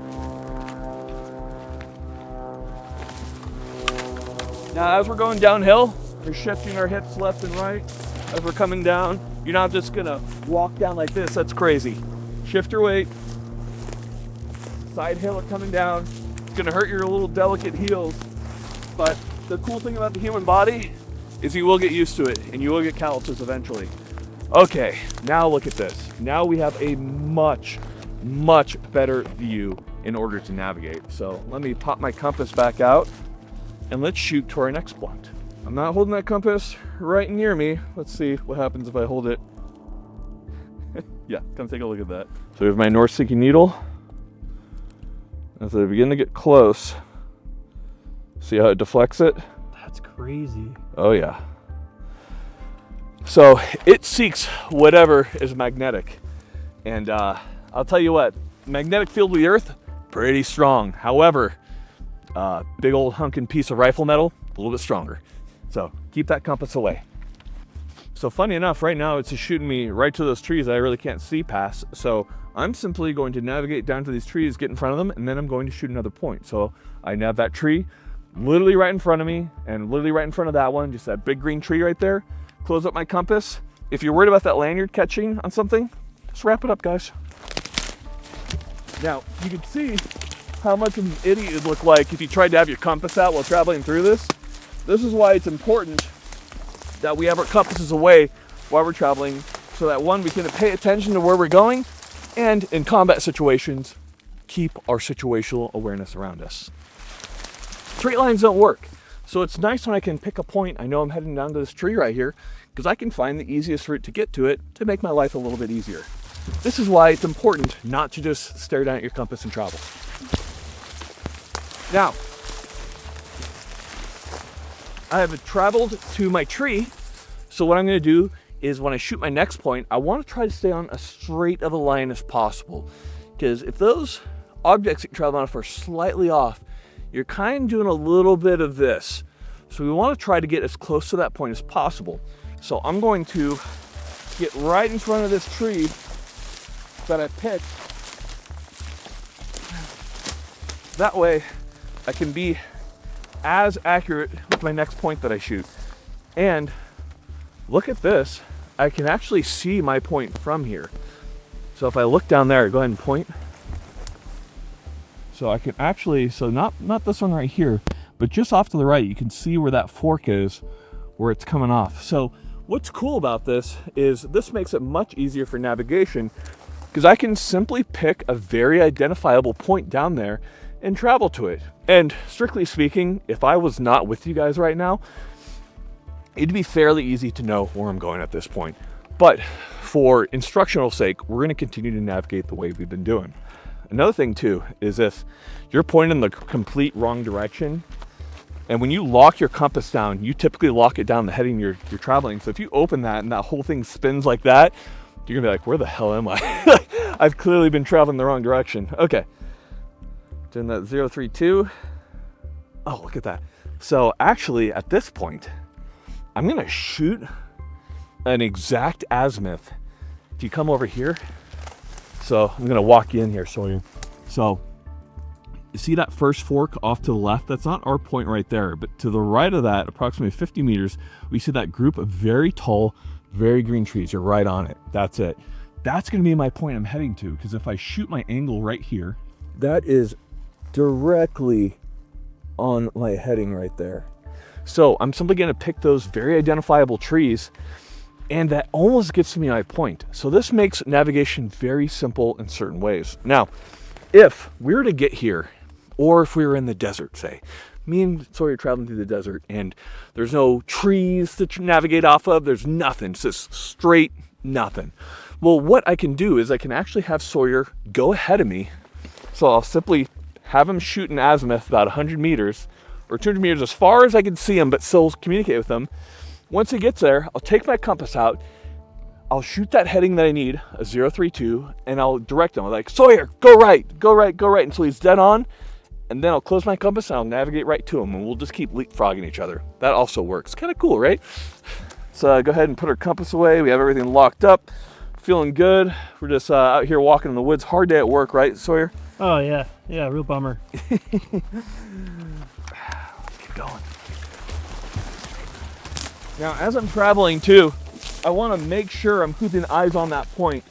Now, as we're going downhill, we're shifting our hips left and right. As we're coming down, you're not just gonna walk down like this. That's crazy. Shift your weight. Side hill it coming down. It's gonna hurt your little delicate heels. But the cool thing about the human body is you will get used to it, and you will get calluses eventually. Okay, now look at this. Now we have a much, much better view in order to navigate. So let me pop my compass back out, and let's shoot to our next point. I'm not holding that compass right near me. Let's see what happens if I hold it. Yeah, come take a look at that. So we have my north-seeking needle. As I begin to get close, see how it deflects it? That's crazy. Oh yeah. So it seeks whatever is magnetic. And I'll tell you what, magnetic field of the earth, pretty strong. However, big old hunkin' piece of rifle metal, a little bit stronger. So keep that compass away. So funny enough, right now it's just shooting me right to those trees that I really can't see past. So I'm simply going to navigate down to these trees, get in front of them, and then I'm going to shoot another point. So I nav that tree literally right in front of me, and literally right in front of that one, just that big green tree right there. Close up my compass. If you're worried about that lanyard catching on something, just wrap it up, guys. Now, you can see how much of an idiot it'd look like if you tried to have your compass out while traveling through this. This is why it's important that we have our compasses away while we're traveling, so that one, we can pay attention to where we're going, and in combat situations, keep our situational awareness around us. Straight lines don't work. So it's nice when I can pick a point. I know I'm heading down to this tree right here, because I can find the easiest route to get to it to make my life a little bit easier. This is why it's important not to just stare down at your compass and travel. Now, I have traveled to my tree, so what I'm going to do is when I shoot my next point, I want to try to stay on as straight of a line as possible, because if those objects that you travel on are slightly off, you're kind of doing a little bit of this. So we want to try to get as close to that point as possible. So I'm going to get right in front of this tree that I picked. That way I can be as accurate with my next point that I shoot. And look at this, I can actually see my point from here. So if I look down there, go ahead and point. So I can actually, so not this one right here, but just off to the right, you can see where that fork is, where it's coming off. So what's cool about this is this makes it much easier for navigation, because I can simply pick a very identifiable point down there and travel to it. And strictly speaking, if I was not with you guys right now, it'd be fairly easy to know where I'm going at this point. But for instructional sake, we're going to continue to navigate the way we've been doing. Another thing too is this: you're pointing in the complete wrong direction. And when you lock your compass down, you typically lock it down the heading you're traveling. So if you open that and that whole thing spins like that, you're gonna be like, where the hell am I? I've clearly been traveling the wrong direction. Okay, doing that 032. Oh, look at that. So actually at this point, I'm gonna shoot an exact azimuth. If you come over here, so I'm gonna walk you in here, so you see that first fork off to the left? That's not our point right there, but to the right of that, approximately 50 meters, we see that group of very tall, very green trees. You're right on it. That's it. That's gonna be my point I'm heading to, because if I shoot my angle right here, that is directly on my heading right there. So I'm simply gonna pick those very identifiable trees, and that almost gets me my point. So this makes navigation very simple in certain ways. Now, if we were to get here, or if we were in the desert, say, me and Sawyer traveling through the desert and there's no trees to navigate off of, there's nothing, it's just straight nothing. Well, what I can do is I can actually have Sawyer go ahead of me. So I'll simply have him shoot an azimuth about 100 meters or 200 meters, as far as I can see him, but still communicate with him. Once he gets there, I'll take my compass out, I'll shoot that heading that I need, a 032, and I'll direct him. I'm like, Sawyer, go right, go right, go right, until he's dead on. And then I'll close my compass and I'll navigate right to him, and we'll just keep leapfrogging each other. That also works. Kind of cool, right? So go ahead and put our compass away. We have everything locked up. Feeling good. We're just out here walking in the woods. Hard day at work, right, Sawyer? Oh, yeah. Yeah, real bummer. Keep going. Now, as I'm traveling too, I want to make sure I'm keeping eyes on that point,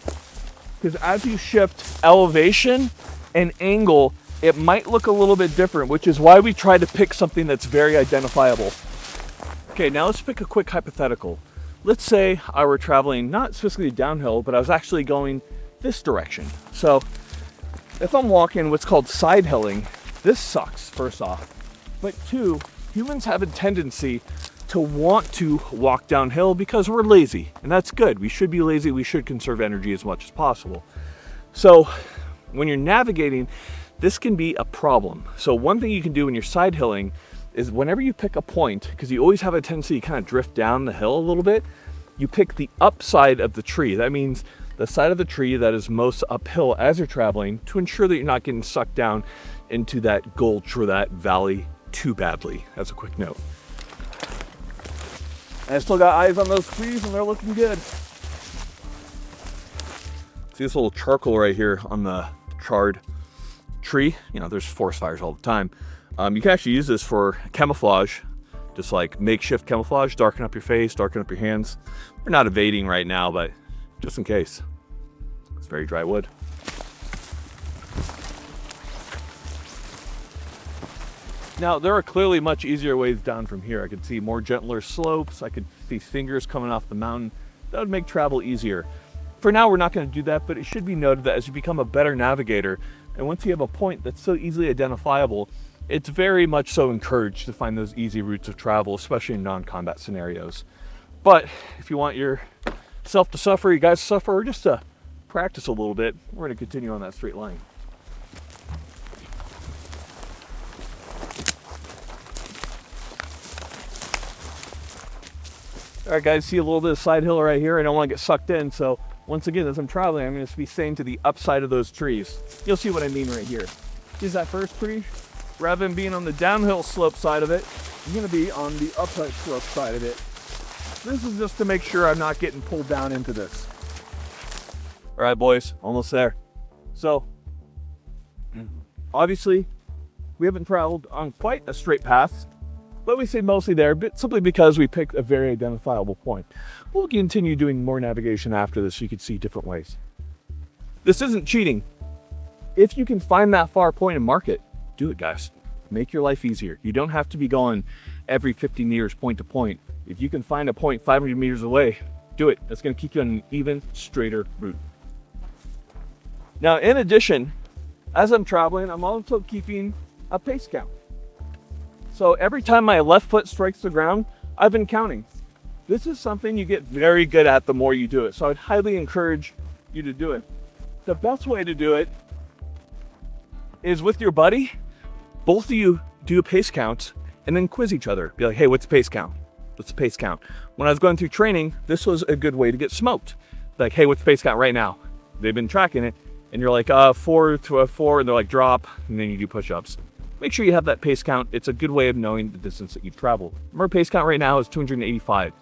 because as you shift elevation and angle, it might look a little bit different, which is why we try to pick something that's very identifiable. Okay, now let's pick a quick hypothetical. Let's say I were traveling not specifically downhill, but I was actually going this direction. So if I'm walking what's called sidehilling, this sucks, first off. But two, humans have a tendency to want to walk downhill because we're lazy, and that's good. We should be lazy. We should conserve energy as much as possible. So when you're navigating, this can be a problem. So one thing you can do when you're sidehilling is whenever you pick a point, because you always have a tendency to kind of drift down the hill a little bit, you pick the upside of the tree. That means the side of the tree that is most uphill as you're traveling, to ensure that you're not getting sucked down into that gulch or that valley too badly. That's a quick note. And I still got eyes on those trees and they're looking good. See this little charcoal right here on the charred tree? You know, there's forest fires all the time. You can actually use this for camouflage, just like makeshift camouflage, darken up your face, darken up your hands. We're not evading right now, but just in case. It's very dry wood. Now, there are clearly much easier ways down from here. I could see more gentler slopes. I could see fingers coming off the mountain. That would make travel easier. For now, we're not going to do that, but it should be noted that as you become a better navigator, and once you have a point that's so easily identifiable, it's very much so encouraged to find those easy routes of travel, especially in non-combat scenarios. But if you want yourself to suffer, you guys to suffer, or just to practice a little bit, we're going to continue on that straight line. All right, guys, see a little bit of side hill right here. I don't want to get sucked in, so once again, as I'm traveling, I'm going to be staying to the upside of those trees. You'll see what I mean right here. Is that first tree? Rather than being on the downhill slope side of it, I'm going to be on the uphill slope side of it. This is just to make sure I'm not getting pulled down into this. All right, boys, almost there. So, obviously, we haven't traveled on quite a straight path, but we say mostly there, but simply because we picked a very identifiable point. We'll continue doing more navigation after this so you can see different ways. This isn't cheating. If you can find that far point and mark it, do it, guys. Make your life easier. You don't have to be going every 50 meters point to point. If you can find a point 500 meters away, do it. That's going to keep you on an even straighter route. Now, in addition, as I'm traveling, I'm also keeping a pace count. So every time my left foot strikes the ground, I've been counting. This is something you get very good at the more you do it. So I'd highly encourage you to do it. The best way to do it is with your buddy, both of you do pace counts and then quiz each other. Be like, hey, what's the pace count? What's the pace count? When I was going through training, this was a good way to get smoked. Like, hey, what's the pace count right now? They've been tracking it, and you're like, 4 to a 4, and they're like, drop, and then you do push-ups. Make sure you have that pace count. It's a good way of knowing the distance that you've traveled. Our pace count right now is 285.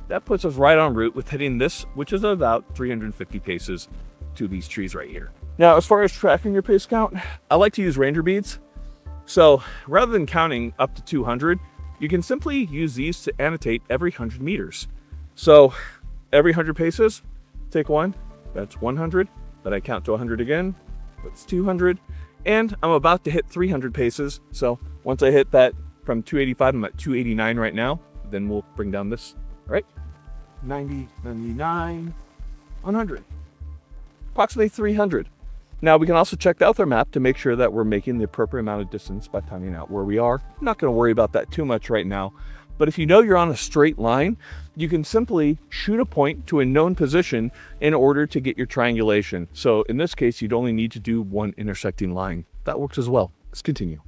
That puts us right en route with hitting this, which is about 350 paces to these trees right here. Now, as far as tracking your pace count, I like to use ranger beads. So rather than counting up to 200, you can simply use these to annotate every 100 meters. So every 100 paces, take one, that's 100. Then I count to 100 again, that's 200. And I'm about to hit 300 paces. So once I hit that from 285, I'm at 289 right now. Then we'll bring down this, all right? 90, 99, 100, approximately 300. Now we can also check the other map to make sure that we're making the appropriate amount of distance by timing out where we are. I'm not gonna worry about that too much right now, but if you know you're on a straight line, you can simply shoot a point to a known position in order to get your triangulation. So in this case, you'd only need to do one intersecting line. That works as well. Let's continue.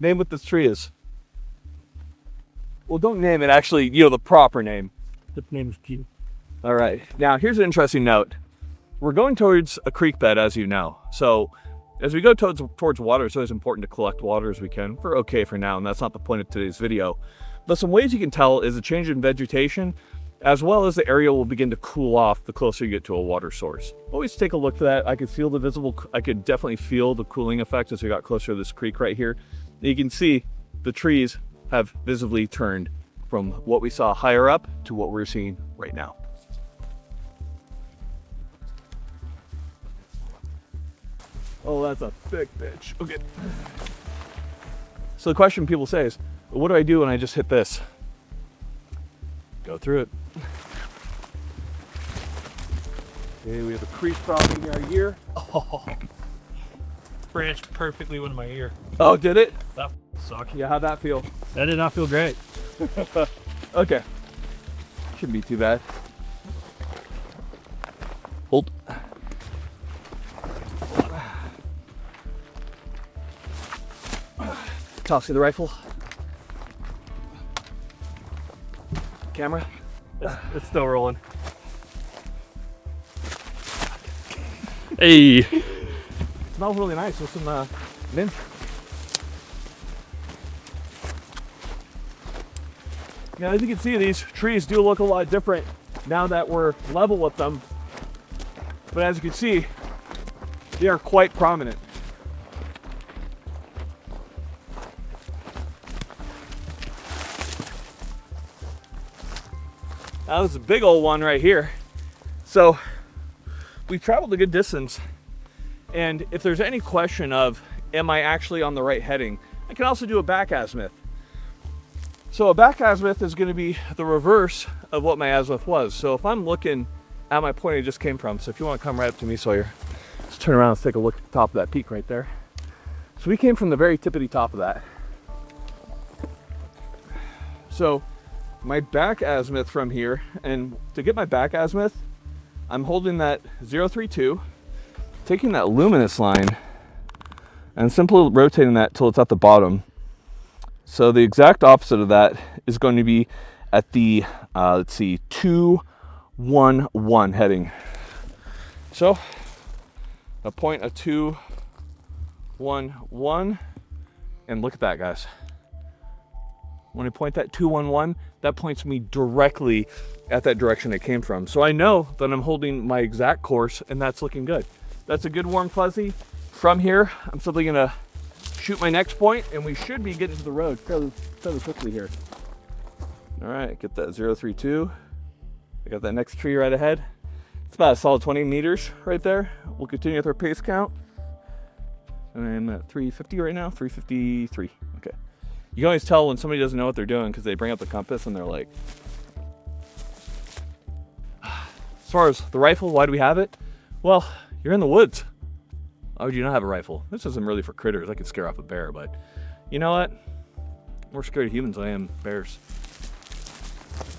Name what this tree is. Well, don't name it, actually, the proper name. The name is Q. All right, now here's an interesting note. We're going towards a creek bed, as you know. So as we go towards water, it's always important to collect water as we can. We're okay for now, and that's not the point of today's video. But some ways you can tell is a change in vegetation, as well as the area will begin to cool off the closer you get to a water source. Always take a look at that. I could definitely feel the cooling effect as we got closer to this creek right here. You can see the trees have visibly turned from what we saw higher up to what we're seeing right now. Oh, that's a big bitch. Okay. So the question people say is, what do I do when I just hit this? Go through it. Okay, we have a creek problem in our ear. Oh, branched perfectly with my ear. Oh, did it? That sucked. Yeah, how'd that feel? That did not feel great. Okay. Shouldn't be too bad. Hold. Toss you the rifle. Camera. It's still rolling. Hey. Smells really nice with some mint. Now, as you can see, these trees do look a lot different now that we're level with them. But as you can see, they are quite prominent. That was a big old one right here. So we traveled a good distance. And if there's any question of, am I actually on the right heading? I can also do a back azimuth. So a back azimuth is going to be the reverse of what my azimuth was. So if I'm looking at my point I just came from, so if you want to come right up to me, Sawyer, let's turn around and take a look at the top of that peak right there. So we came from the very tippity top of that. So my back azimuth from here, and to get my back azimuth, I'm holding that 032, taking that luminous line, and simply rotating that till it's at the bottom. So the exact opposite of that is going to be at the, let's see, 211 heading. So a point of 211, and look at that, guys. When I point that 211, that points me directly at that direction it came from. So I know that I'm holding my exact course, and that's looking good. That's a good warm fuzzy. From here, I'm simply gonna shoot my next point, and we should be getting to the road fairly quickly here. All right, get that 032. I got that next tree right ahead. It's about a solid 20 meters right there. We'll continue with our pace count. And I'm at 350 right now, 353, okay. You can always tell when somebody doesn't know what they're doing because they bring up the compass and they're like. As far as the rifle, why do we have it? Well, you're in the woods. Why would you not have a rifle? This isn't really for critters. I could scare off a bear, but you know what? I'm more scared of humans than I am bears.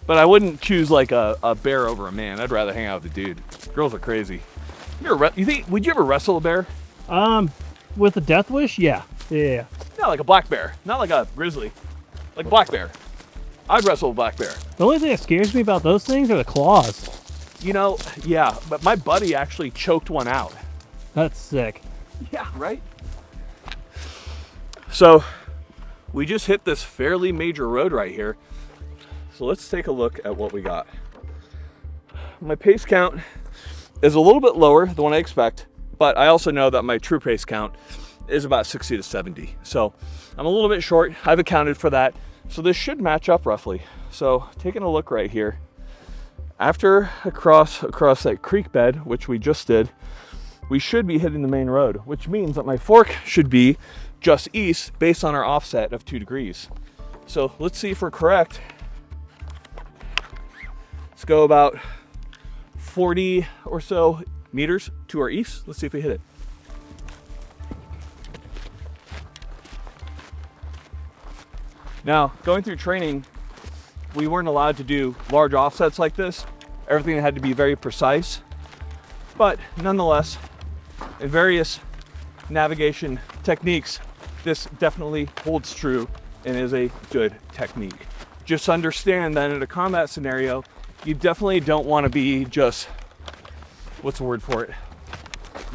But I wouldn't choose like a bear over a man. I'd rather hang out with a dude. Girls are crazy. You think, would you ever wrestle a bear? With a death wish, yeah. Yeah. Not like a black bear, not like a grizzly, like a black bear. I'd wrestle a black bear. The only thing that scares me about those things are the claws. You know, yeah, but my buddy actually choked one out. That's sick. Yeah, right? So, we just hit this fairly major road right here. So let's take a look at what we got. My pace count is a little bit lower than what I expect, but I also know that my true pace count is about 60 to 70. So I'm a little bit short. I've accounted for that. So this should match up roughly. So taking a look right here, after across that creek bed, which we just did, we should be hitting the main road, which means that my fork should be just east based on our offset of 2 degrees. So let's see if we're correct. Let's go about 40 or so meters to our east. Let's see if we hit it. Now, going through training, we weren't allowed to do large offsets like this. Everything had to be very precise. But nonetheless, in various navigation techniques, this definitely holds true and is a good technique. Just understand that in a combat scenario, you definitely don't want to be just, what's the word for it?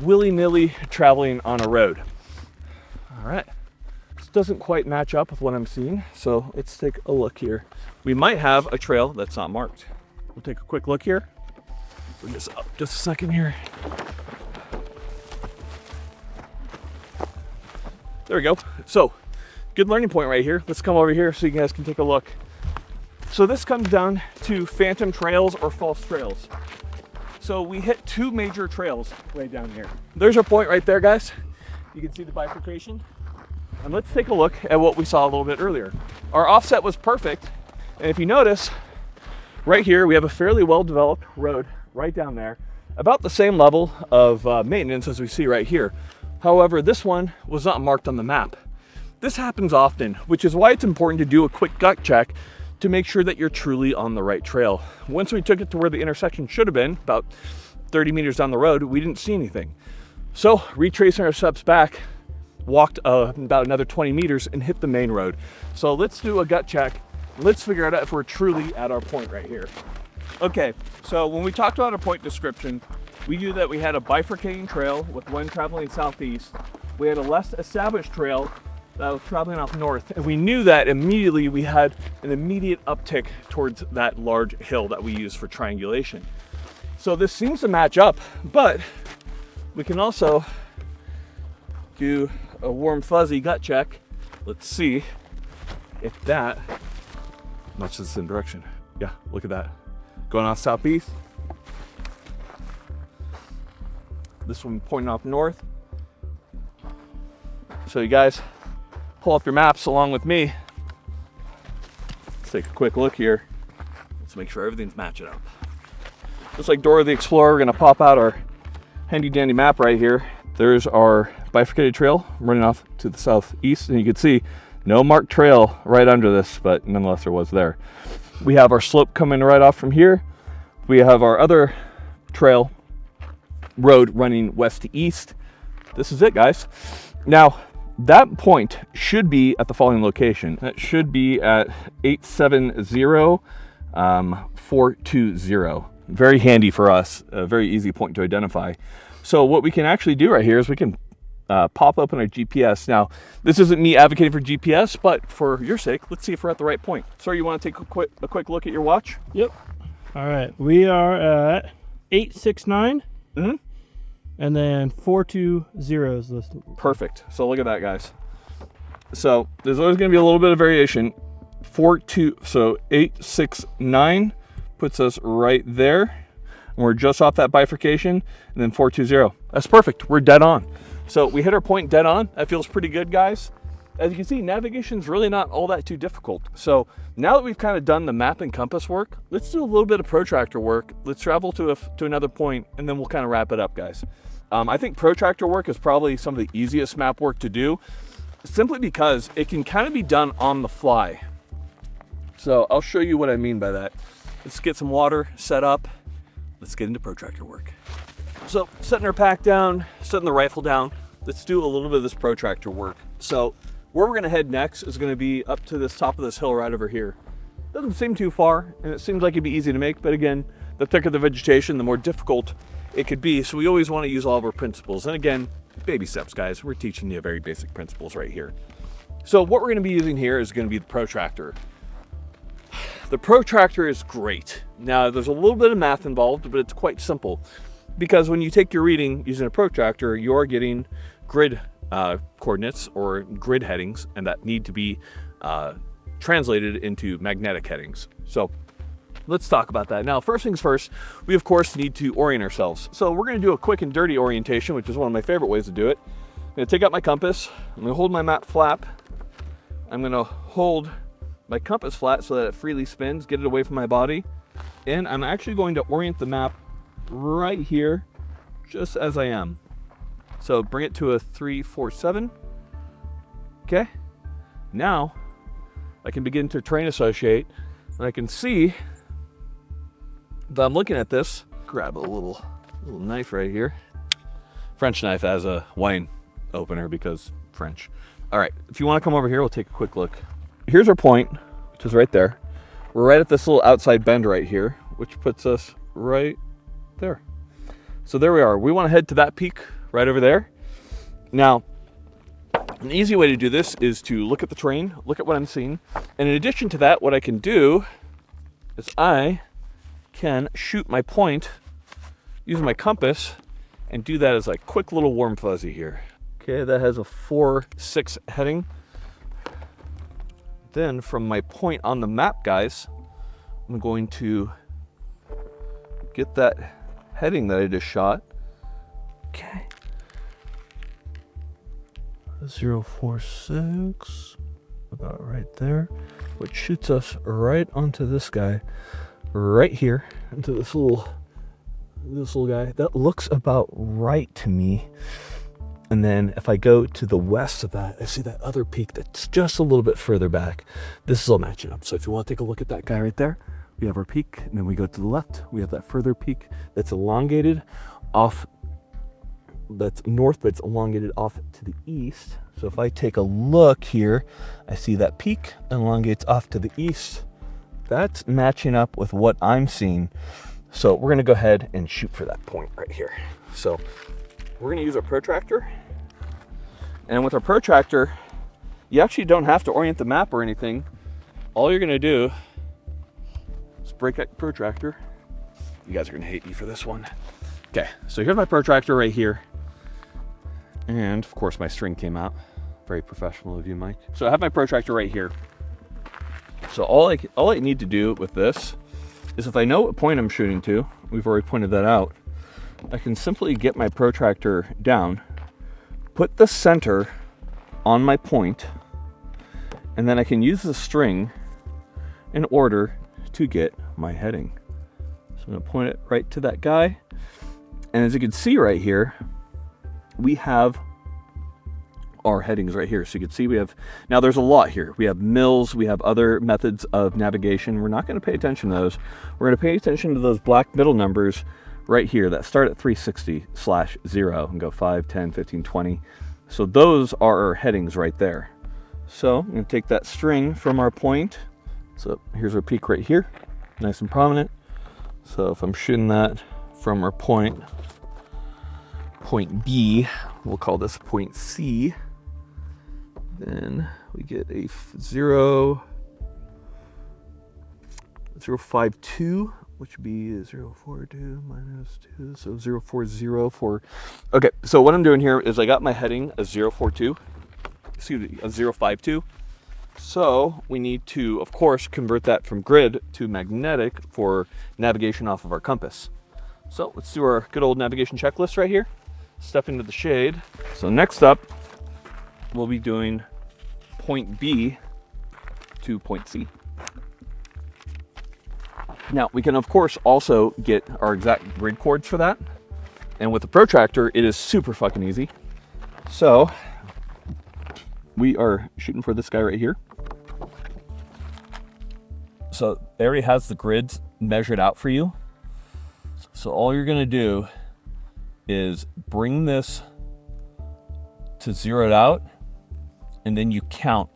Willy-nilly traveling on a road. All right. This doesn't quite match up with what I'm seeing, so let's take a look here. We might have a trail that's not marked. We'll take a quick look here. Bring this up just a second here. There we go. So, good learning point right here. Let's come over here so you guys can take a look. So this comes down to phantom trails or false trails. So we hit 2 major trails way down here. There's our point right there, guys. You can see the bifurcation. And let's take a look at what we saw a little bit earlier. Our offset was perfect. And if you notice, right here, we have a fairly well-developed road right down there, about the same level of maintenance as we see right here. However, this one was not marked on the map. This happens often, which is why it's important to do a quick gut check to make sure that you're truly on the right trail. Once we took it to where the intersection should have been, about 30 meters down the road, we didn't see anything. So retracing our steps back, walked about another 20 meters and hit the main road. So let's do a gut check. Let's figure out if we're truly at our point right here. Okay, so when we talked about our point description, we knew that we had a bifurcating trail with one traveling southeast. We had a less established trail that was traveling off north, and we knew that immediately we had an immediate uptick towards that large hill that we use for triangulation. So this seems to match up, but we can also do a warm fuzzy gut check. Let's see if that matches the same direction. Yeah, look at that. Going off southeast. This one pointing off north. So you guys pull up your maps along with me. Let's take a quick look here. Let's make sure everything's matching up. Just like Dora the Explorer, we're gonna pop out our handy dandy map right here. There's our bifurcated trail running off to the southeast, and you can see no marked trail right under this, but nonetheless there was there. We have our slope coming right off from here. We have our other trail road running west to east. This is it, guys. Now, that point should be at the following location. That should be at 870-420. Very handy for us, a very easy point to identify. So what we can actually do right here is we can pop open our GPS. Now, this isn't me advocating for GPS, but for your sake, let's see if we're at the right point. Sir, you want to take a quick look at your watch? Yep. All right, we are at 869. Mm-hmm. And then 420 is this. Perfect. So look at that, guys. So there's always going to be a little bit of variation. 869 puts us right there. And we're just off that bifurcation. And then 420. That's perfect. We're dead on. So we hit our point dead on. That feels pretty good, guys. As you can see, navigation's really not all that too difficult. So now that we've kind of done the map and compass work, let's do a little bit of protractor work. Let's travel to another point, and then we'll kind of wrap it up, guys. I think protractor work is probably some of the easiest map work to do, simply because it can kind of be done on the fly. So I'll show you what I mean by that. Let's get some water set up. Let's get into protractor work. So setting our pack down, setting the rifle down, let's do a little bit of this protractor work. So where we're gonna head next is gonna be up to this top of this hill right over here. Doesn't seem too far, and it seems like it'd be easy to make, but again, the thicker the vegetation, the more difficult it could be. So we always wanna use all of our principles. And again, baby steps, guys. We're teaching you very basic principles right here. So what we're gonna be using here is gonna be the protractor. The protractor is great. Now, there's a little bit of math involved, but it's quite simple. Because when you take your reading using a protractor, you're getting grid coordinates or grid headings, and that need to be translated into magnetic headings. So let's talk about that. Now, first things first, we of course need to orient ourselves. So we're gonna do a quick and dirty orientation, which is one of my favorite ways to do it. I'm gonna take out my compass, I'm gonna hold my map flap, I'm gonna hold my compass flat so that it freely spins, get it away from my body, and I'm actually going to orient the map right here, just as I am. So bring it to a 3, 4, 7. Okay. Now I can begin to terrain associate, and I can see that I'm looking at this. Grab a little knife right here. French knife as a wine opener because French. All right. If you want to come over here, we'll take a quick look. Here's our point, which is right there. We're right at this little outside bend right here, which puts us right there. So there we are. We want to head to that peak right over there. Now, an easy way to do this is to look at the terrain, look at what I'm seeing. And in addition to that, what I can do is I can shoot my point using my compass and do that as like quick little warm fuzzy here. Okay, that has a 4-6 heading. Then from my point on the map, guys, I'm going to get that heading that I just shot. Okay. 046, about right there, which shoots us right onto this guy, right here, into this little guy. That looks about right to me. And then if I go to the west of that, I see that other peak that's just a little bit further back. This is all matching up. So if you want to take a look at that guy right there, we have our peak, and then we go to the left, we have that further peak that's elongated off, that's north, but it's elongated off to the east. So if I take a look here, I see that peak elongates off to the east. That's matching up with what I'm seeing. So we're gonna go ahead and shoot for that point right here. So we're gonna use our protractor. And with our protractor, you actually don't have to orient the map or anything. All you're gonna do is break that protractor. You guys are gonna hate me for this one. Okay, so here's my protractor right here. And of course my string came out. Very professional of you, Mike. So I have my protractor right here. So all I need to do with this is, if I know what point I'm shooting to, we've already pointed that out, I can simply get my protractor down, put the center on my point, and then I can use the string in order to get my heading. So I'm gonna point it right to that guy. And as you can see right here, we have our headings right here. So you can see we have, now there's a lot here. We have mills, we have other methods of navigation. We're not gonna pay attention to those. We're gonna pay attention to those black middle numbers right here that start at 360/0 and go 5, 10, 15, 20. So those are our headings right there. So I'm gonna take that string from our point. So here's our peak right here, nice and prominent. So if I'm shooting that from our point B, we'll call this point C, then we get a 0.052, which would be 0.42 minus 2, so 0.404. Okay, so what I'm doing here is I got my heading as 0.42, excuse me, a 0.52. So we need to, of course, convert that from grid to magnetic for navigation off of our compass. So let's do our good old navigation checklist right here. Step into the shade. So next up, we'll be doing point B to point C. Now we can of course also get our exact grid chords for that. And with the protractor, it is super fucking easy. So we are shooting for this guy right here. So it already has the grids measured out for you. So all you're gonna do is bring this to zero it out, and then you count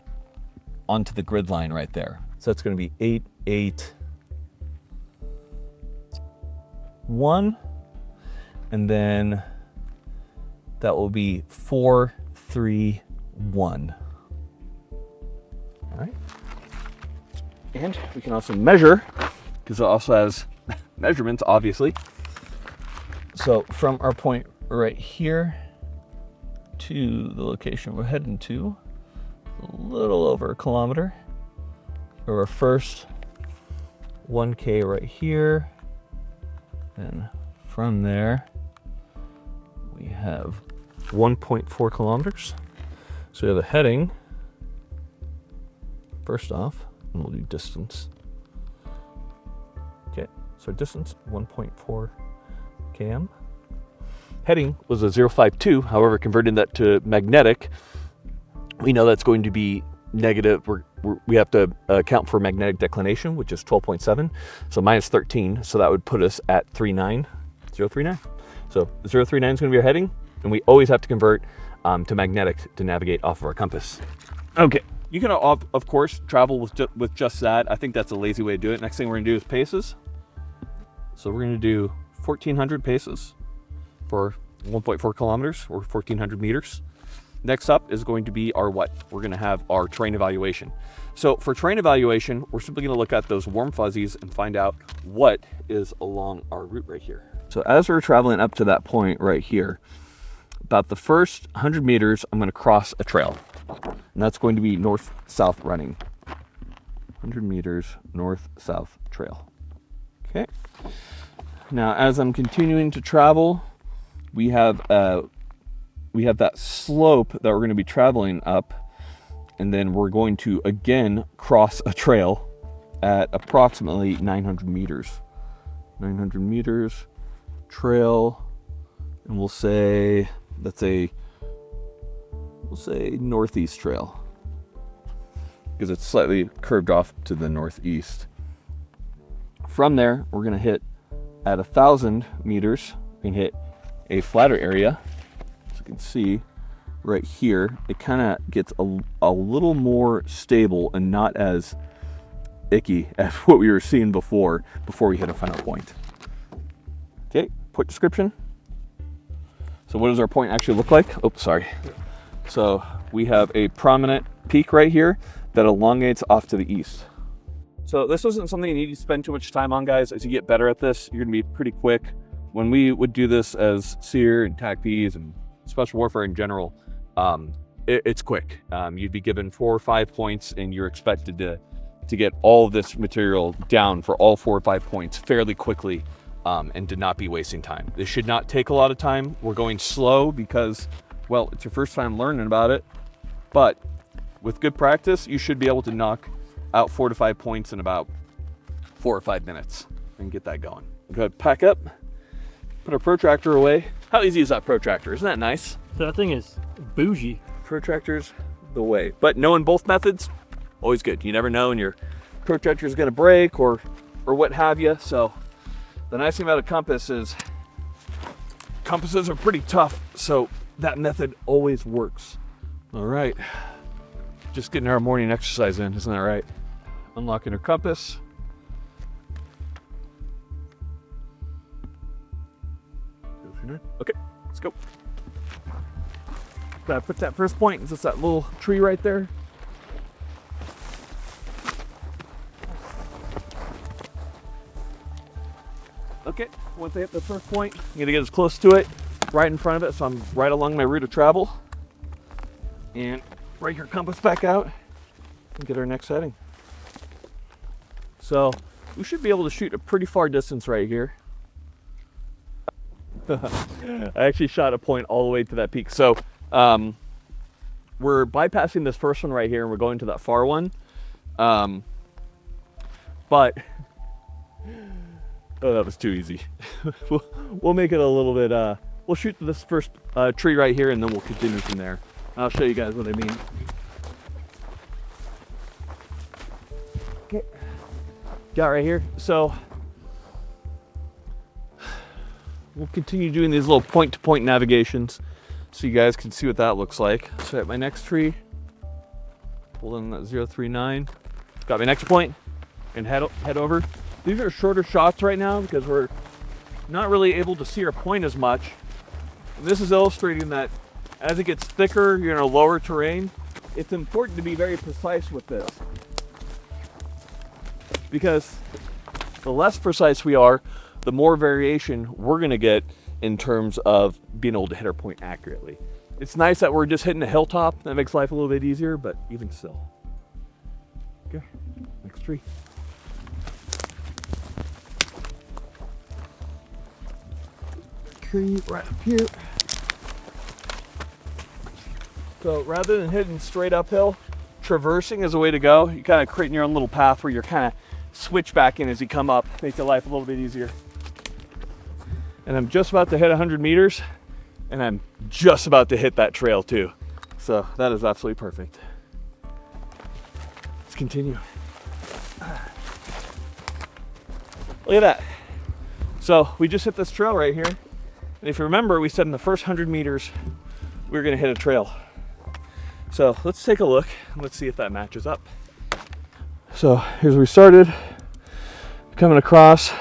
onto the grid line right there. So that's going to be 8, 8, 1, and then that will be 4, 3, 1. All right. And we can also measure, because it also has measurements, obviously. So from our point right here to the location we're heading to, a little over a kilometer. For our first 1K right here. And from there, we have 1.4 kilometers. So we have a heading, first off, and we'll do distance. Okay, so distance, 1.4 km. Heading was a 052, however, converting that to magnetic, we know that's going to be negative. We have to account for magnetic declination, which is 12.7, so minus 13, so that would put us at 039. So 039 is going to be our heading, and we always have to convert to magnetic to navigate off of our compass. Okay, you can of course travel with just that. I think that's a lazy way to do it. Next thing we're going to do is paces. So we're going to do 1,400 paces for 1.4 kilometers or 1,400 meters. Next up is going to be our what? We're going to have our terrain evaluation. So for terrain evaluation, we're simply going to look at those warm fuzzies and find out what is along our route right here. So as we're traveling up to that point right here, about the first 100 meters, I'm going to cross a trail. And that's going to be north-south running. 100 meters north-south trail. Okay. Now, as I'm continuing to travel, we have that slope that we're going to be traveling up, and then we're going to again cross a trail at approximately 900 meters. 900 meters trail, and we'll say northeast trail because it's slightly curved off to the northeast. From there, we're going to hit at 1,000 meters. We can hit a flatter area. As you can see right here, it kind of gets a little more stable and not as icky as what we were seeing before we hit a final point. Okay, point description. So what does our point actually look like? Oh, sorry. So we have a prominent peak right here that elongates off to the east. So this isn't something you need to spend too much time on, guys. As you get better at this, you're gonna be pretty quick. When we would do this as SEER and TACPs and special warfare in general, it's quick. You'd be given 4 or 5 points and you're expected to get all of this material down for all 4 or 5 points fairly quickly, and to not be wasting time. This should not take a lot of time. We're going slow because, well, it's your first time learning about it, but with good practice, you should be able to knock out 4 to 5 points in about 4 or 5 minutes and get that going. Go ahead, pack up, put our protractor away. How easy is that protractor? Isn't that nice? That thing is bougie. Protractor's the way. But knowing both methods, always good. You never know when your protractor is going to break or what have you. So the nice thing about a compass is compasses are pretty tough, so that method always works. All right, just getting our morning exercise in, isn't that right? Unlocking our compass. Okay, let's go. Gotta put that first point, it's just that little tree right there. Okay, once I hit the first point, I'm gonna get as close to it, right in front of it, so I'm right along my route of travel. And break your compass back out and get our next heading. So we should be able to shoot a pretty far distance right here. I actually shot a point all the way to that peak. So we're bypassing this first one right here and we're going to that far one. But oh, that was too easy. We'll make it a little bit, we'll shoot this first tree right here and then we'll continue from there. I'll show you guys what I mean. Okay, got right here. So we'll continue doing these little point-to-point navigations so you guys can see what that looks like. So at my next tree, pull in that 039. Got my next point, and head over. These are shorter shots right now because we're not really able to see our point as much. And this is illustrating that as it gets thicker, you're in a lower terrain, it's important to be very precise with this. Because the less precise we are, the more variation we're gonna get in terms of being able to hit our point accurately. It's nice that we're just hitting a hilltop. That makes life a little bit easier, but even still. Okay, next tree. Tree right up here. So rather than hitting straight uphill, traversing is a way to go. You kind of creating your own little path where you're kind of switch back in as you come up, make your life a little bit easier. And I'm just about to hit 100 meters, and I'm just about to hit that trail too. So that is absolutely perfect. Let's continue. Look at that. So we just hit this trail right here. And if you remember, we said in the first 100 meters, we were gonna hit a trail. So let's take a look and let's see if that matches up. So here's where we started, coming across,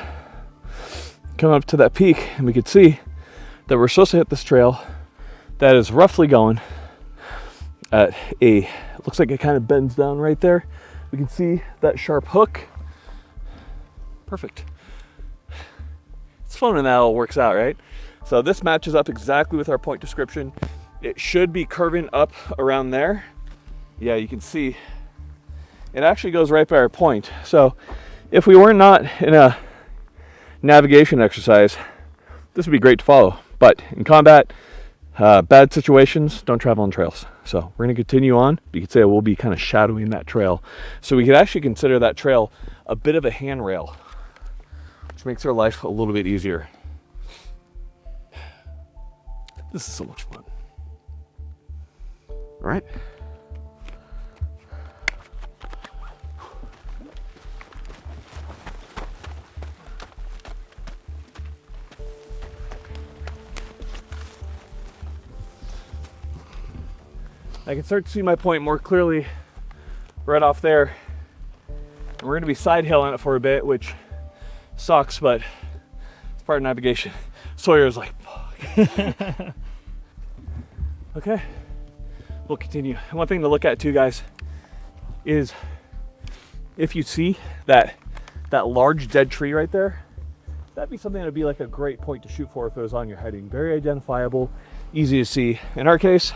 coming up to that peak, and we could see that we're supposed to hit this trail that is roughly going at it looks like it kind of bends down right there. We can see that sharp hook. Perfect. It's fun when that all works out, right? So this matches up exactly with our point description. It should be curving up around there. Yeah, you can see it actually goes right by our point. So if we were not in a navigation exercise, this would be great to follow. But in combat, bad situations, don't travel on trails. So we're going to continue on. You could say we'll be kind of shadowing that trail. So we could actually consider that trail a bit of a handrail, which makes our life a little bit easier. This is so much fun. All right. I can start to see my point more clearly right off there. And we're going to be side hilling it for a bit, which sucks, but it's part of navigation. Sawyer's like, fuck. Okay, we'll continue. And one thing to look at too, guys, is if you see that large dead tree right there, that'd be something that'd be like a great point to shoot for if it was on your heading. Very identifiable, easy to see. In our case,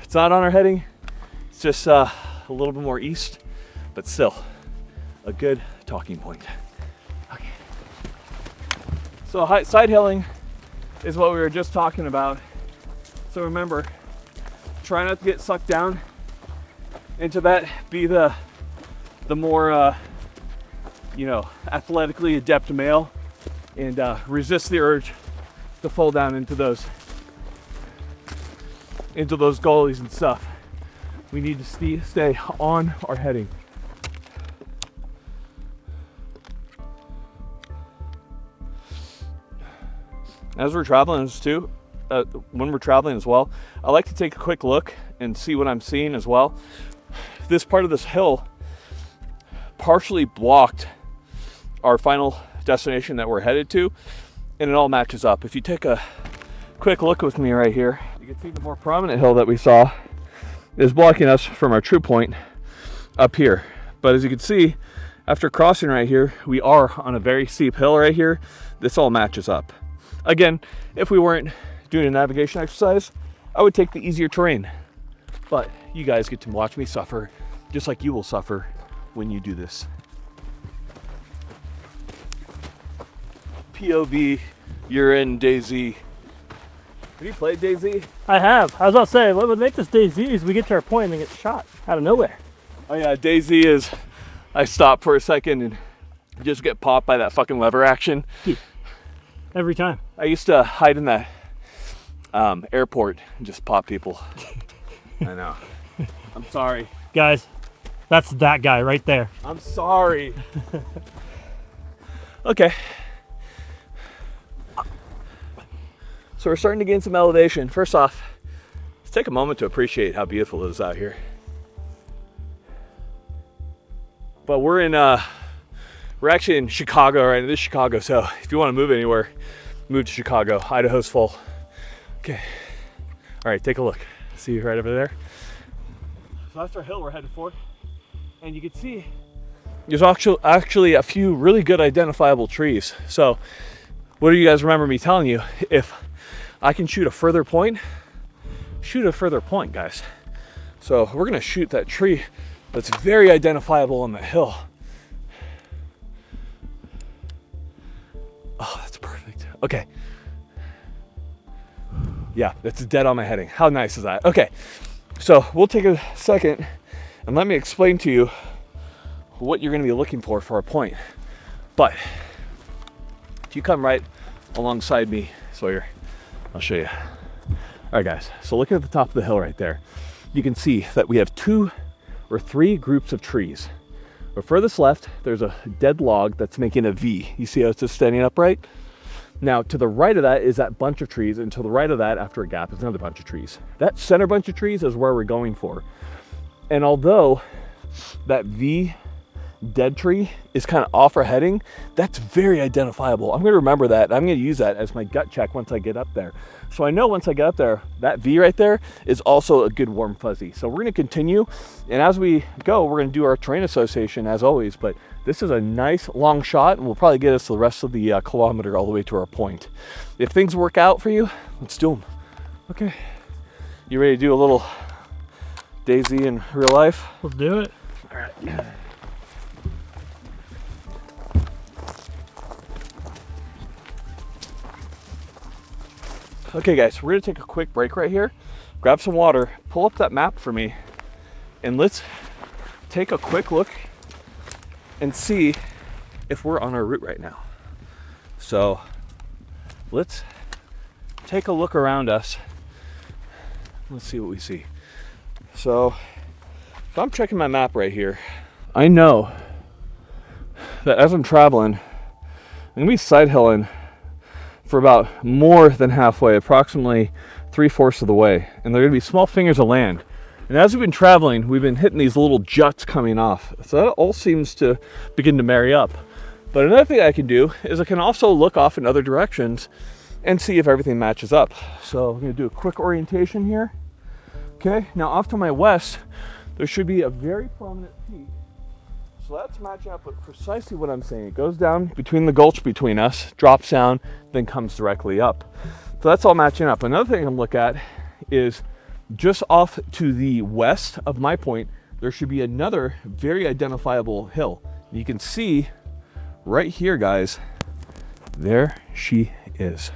it's not on our heading. It's just a little bit more east, but still a good talking point. Okay. So side hilling is what we were just talking about. So remember, try not to get sucked down into that. Be the more athletically adept male, and resist the urge to fall down into those gullies and stuff. We need to stay on our heading. As we're traveling too, when we're traveling as well, I like to take a quick look and see what I'm seeing as well. This part of this hill partially blocked our final destination that we're headed to, and it all matches up. If you take a quick look with me right here, you can see the more prominent hill that we saw is blocking us from our true point up here. But as you can see, after crossing right here, we are on a very steep hill right here. This all matches up. Again, if we weren't doing a navigation exercise, I would take the easier terrain. But you guys get to watch me suffer, just like you will suffer when you do this. POV, you're in DayZ. Have you played DayZ? I have. I was about to say, what would make this DayZ is we get to our point and get shot out of nowhere. Oh yeah, DayZ is, I stop for a second and just get popped by that fucking lever action. Yeah. Every time. I used to hide in that airport and just pop people. I know. I'm sorry. Guys, that's that guy right there. I'm sorry. Okay. So we're starting to gain some elevation. First off, let's take a moment to appreciate how beautiful it is out here. But we're actually in Chicago, right? This is Chicago, so if you want to move anywhere, move to Chicago. Idaho's full. Okay. All right, take a look. See right over there? So that's our hill we're headed for. And you can see there's actually a few really good identifiable trees. So what do you guys remember me telling you? If I can shoot a further point, guys. So we're gonna shoot that tree that's very identifiable on the hill. Oh, that's perfect. Okay. Yeah, that's dead on my heading. How nice is that? Okay, so we'll take a second and let me explain to you what you're gonna be looking for a point. But if you come right alongside me, Sawyer, I'll show you. All right, guys, so looking at the top of the hill right there, you can see that we have 2 or 3 groups of trees. But furthest left, there's a dead log that's making a V. You see how it's just standing upright? Now, to the right of that is that bunch of trees, and to the right of that, after a gap, is another bunch of trees. That center bunch of trees is where we're going for. And although that V dead tree is kind of off our heading, that's very identifiable. I'm gonna remember that. I'm gonna use that as my gut check once I get up there. So I know once I get up there, that V right there is also a good warm fuzzy. So we're gonna continue, and as we go, we're gonna do our terrain association as always, but this is a nice long shot and will probably get us the rest of the kilometer all the way to our point. If things work out for you, let's do them. Okay, you ready to do a little Daisy in real life? Let's do it. All right. Okay guys, we're gonna take a quick break right here, grab some water, pull up that map for me, and let's take a quick look and see if we're on our route right now. So let's take a look around us. Let's see what we see. So if I'm checking my map right here, I know that as I'm traveling, I'm gonna be sidehilling for about more than halfway, approximately 3/4 of the way. And they're gonna be small fingers of land. And as we've been traveling, we've been hitting these little juts coming off. So that all seems to begin to marry up. But another thing I can do is I can also look off in other directions and see if everything matches up. So I'm gonna do a quick orientation here. Okay, now off to my west, there should be a very prominent peak. So that's matching up with precisely what I'm saying. It goes down between the gulch between us, drops down, then comes directly up. So that's all matching up. Another thing I'm looking at is just off to the west of my point, there should be another very identifiable hill. You can see right here, guys, there she is,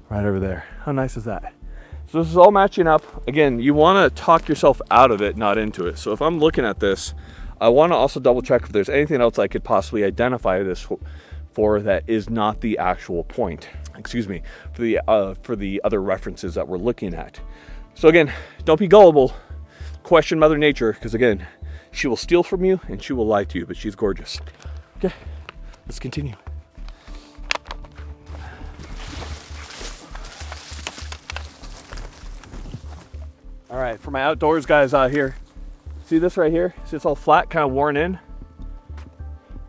right over there. How nice is that? So this is all matching up. Again, you wanna talk yourself out of it, not into it. So if I'm looking at this, I want to also double check if there's anything else I could possibly identify this for that is not the actual point. Excuse me, for the other references that we're looking at. So again, don't be gullible. Question Mother Nature, because again, she will steal from you and she will lie to you, but she's gorgeous. Okay, let's continue. All right, for my outdoors guys out here, see this right here? See it's all flat, kind of worn in?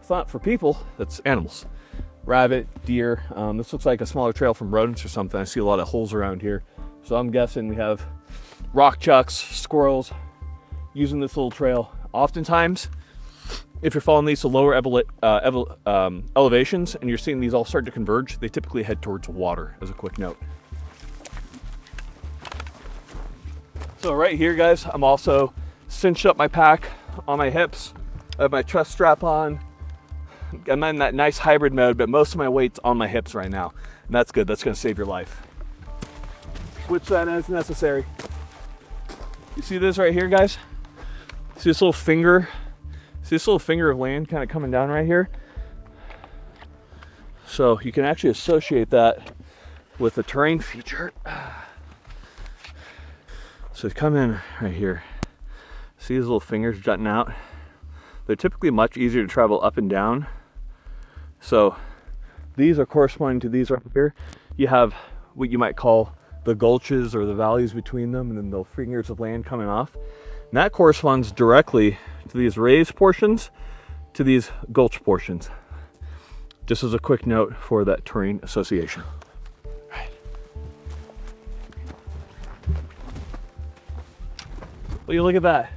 It's not for people, that's animals. Rabbit, deer. This looks like a smaller trail from rodents or something. I see a lot of holes around here. So I'm guessing we have rock chucks, squirrels using this little trail. Oftentimes, if you're following these to lower elevations and you're seeing these all start to converge, they typically head towards water, as a quick note. So right here, guys, I'm also cinched up my pack on my hips. I have my chest strap on. I'm in that nice hybrid mode, but most of my weight's on my hips right now. And that's good, that's gonna save your life. Switch that as necessary. You see this right here, guys? See this little finger? See this little finger of land kind of coming down right here? So you can actually associate that with the terrain feature. So come in right here. See these little fingers jutting out? They're typically much easier to travel up and down. So these are corresponding to these right here. You have what you might call the gulches or the valleys between them, and then the fingers of land coming off. And that corresponds directly to these raised portions, to these gulch portions. Just as a quick note for that terrain association. Right. Well, you look at that.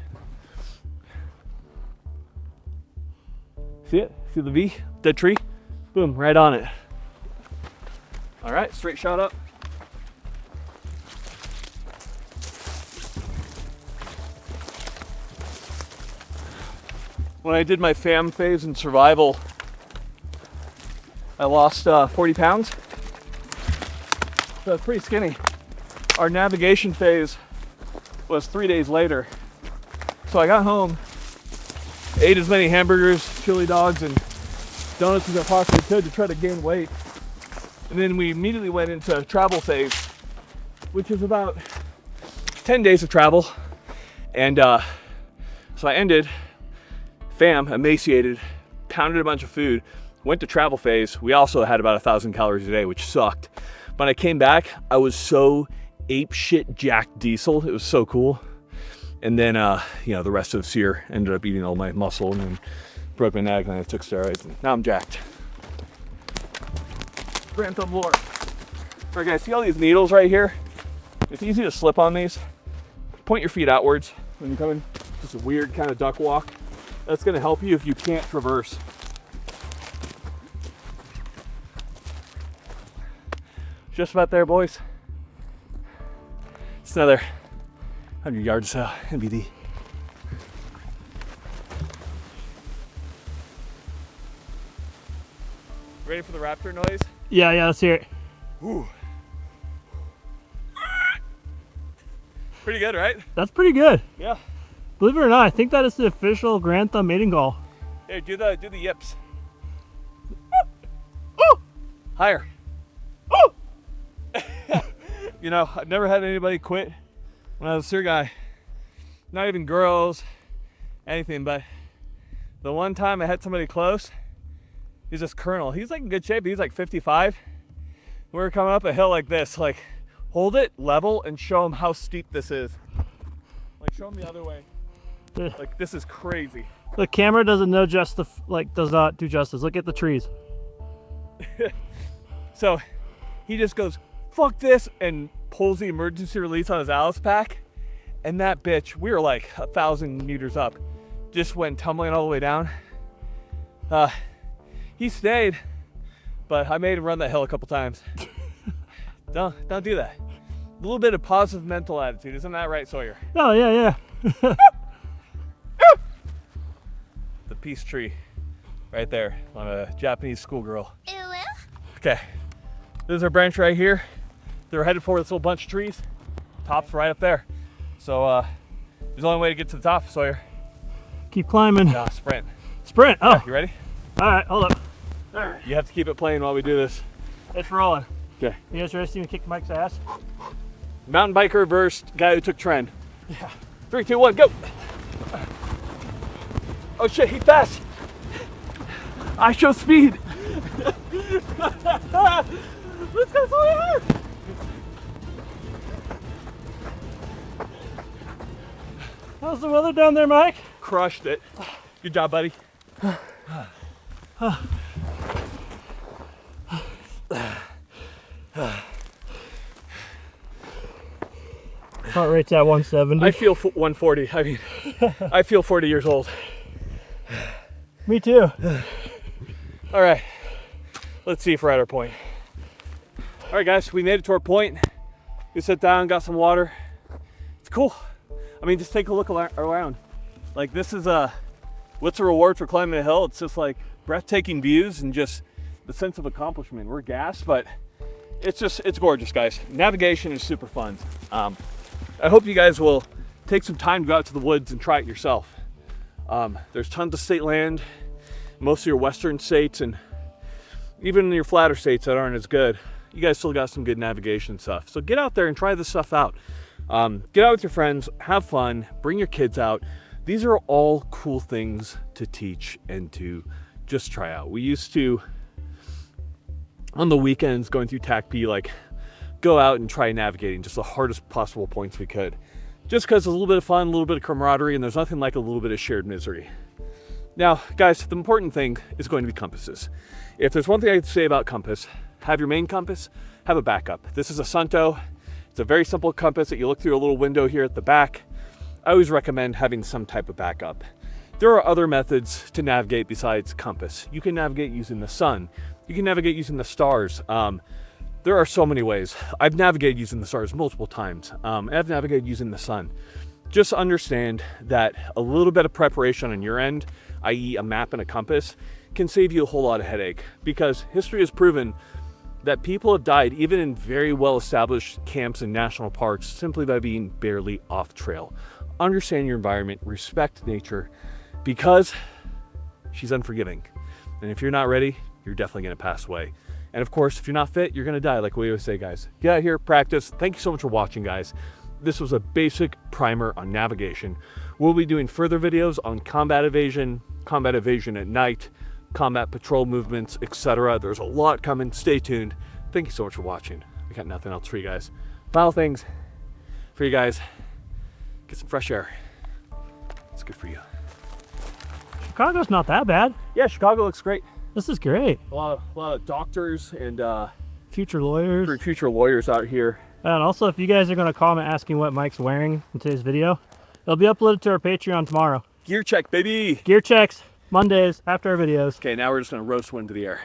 See it? See the V? Dead tree? Boom, right on it. All right, straight shot up. When I did my fam phase in survival, I lost 40 pounds. So it's pretty skinny. Our navigation phase was 3 days later. So I got home, ate as many hamburgers, chili dogs, and donuts as I possibly could to try to gain weight. And then we immediately went into travel phase, which is about 10 days of travel. And so I ended fam, emaciated, pounded a bunch of food, went to travel phase. We also had about 1,000 calories a day, which sucked. When I came back, I was so ape shit jacked diesel. It was so cool. And then, you know, the rest of this year ended up eating all my muscle and then broke my neck and I took steroids. And now I'm jacked. Grant on Lord. All right, guys, see all these needles right here? It's easy to slip on these. Point your feet outwards when you're coming. Just a weird kind of duck walk. That's gonna help you if you can't traverse. Just about there, boys. It's another 100 yards NBD. Ready for the raptor noise? Yeah, let's hear it. Ooh. Pretty good, right? That's pretty good. Yeah. Believe it or not, I think that is the official Grand Thumb mating call. Here, do the yips. Oh! Higher. Oh! You know, I've never had anybody quit when I was a steer guy. Not even girls, anything, but the one time I had somebody close, he's this colonel. He's like in good shape, he's like 55. We were coming up a hill like this, like hold it level and show him how steep this is. Like show him the other way. Like this is crazy. The camera doesn't know just the, does not do justice. Look at the trees. So he just goes, fuck this, and pulls the emergency release on his Alice pack. And that bitch, we were like 1,000 meters up, just went tumbling all the way down. He stayed, but I made him run that hill a couple times. Don't do that. A little bit of positive mental attitude, isn't that right, Sawyer? Oh, yeah. The peace tree right there on a Japanese schoolgirl. Okay, this is our branch right here. They're headed for this little bunch of trees. Top's right up there. So there's only way to get to the top, Sawyer. Keep climbing. Nah, sprint. Sprint, oh. Yeah, you ready? All right, hold up. All right. You have to keep it playing while we do this. It's rolling. Okay. You guys ready to see me kick Mike's ass? Mountain biker reversed, guy who took trend. Yeah. 3, 2, 1, go! Oh shit, he fast! I show speed! Let's go, Sawyer! How's the weather down there, Mike? Crushed it. Good job, buddy. Heart rate's at 170. I feel 140. I mean, I feel 40 years old. Me too. All right, let's see if we're at our point. All right, guys, we made it to our point. We sat down, got some water. It's cool. I mean, just take a look around. Like this is what's the reward for climbing a hill? It's just like breathtaking views and just the sense of accomplishment. We're gassed, but it's gorgeous, guys. Navigation is super fun. I hope you guys will take some time to go out to the woods and try it yourself. There's tons of state land, most of your western states, and even your flatter states that aren't as good. You guys still got some good navigation stuff. So get out there and try this stuff out. Get out with your friends, have fun, bring your kids out. These are all cool things to teach and to just try out. We used to, on the weekends, going through TACP, like go out and try navigating just the hardest possible points we could. Just because it's a little bit of fun, a little bit of camaraderie, and there's nothing like a little bit of shared misery. Now, guys, the important thing is going to be compasses. If there's one thing I can say about compass, have your main compass, have a backup. This is a Sunto. It's a very simple compass that you look through a little window here at the back. I always recommend having some type of backup. There are other methods to navigate besides compass. You can navigate using the sun. You can navigate using the stars. There are so many ways. I've navigated using the stars multiple times. I've navigated using the sun. Just understand that a little bit of preparation on your end, i.e. a map and a compass, can save you a whole lot of headache, because history has proven that people have died even in very well-established camps and national parks simply by being barely off trail. Understand your environment, respect nature, because she's unforgiving. And if you're not ready, you're definitely gonna pass away. And of course, if you're not fit, you're gonna die, like we always say, guys. Get out here, practice. Thank you so much for watching, guys. This was a basic primer on navigation. We'll be doing further videos on combat evasion at night, combat patrol movements, etc. There's a lot coming. Stay tuned. Thank you so much for watching. We got nothing else for you guys. Final things for you guys. Get some fresh air. It's good for you. Chicago's not that bad. Yeah, Chicago looks great. This is great. A lot of doctors and Future lawyers. future lawyers out here. And also, if you guys are going to comment asking what Mike's wearing in today's video, it'll be uploaded to our Patreon tomorrow. Gear check, baby. Gear checks, Mondays, after our videos. Okay, now we're just gonna roast one into the air.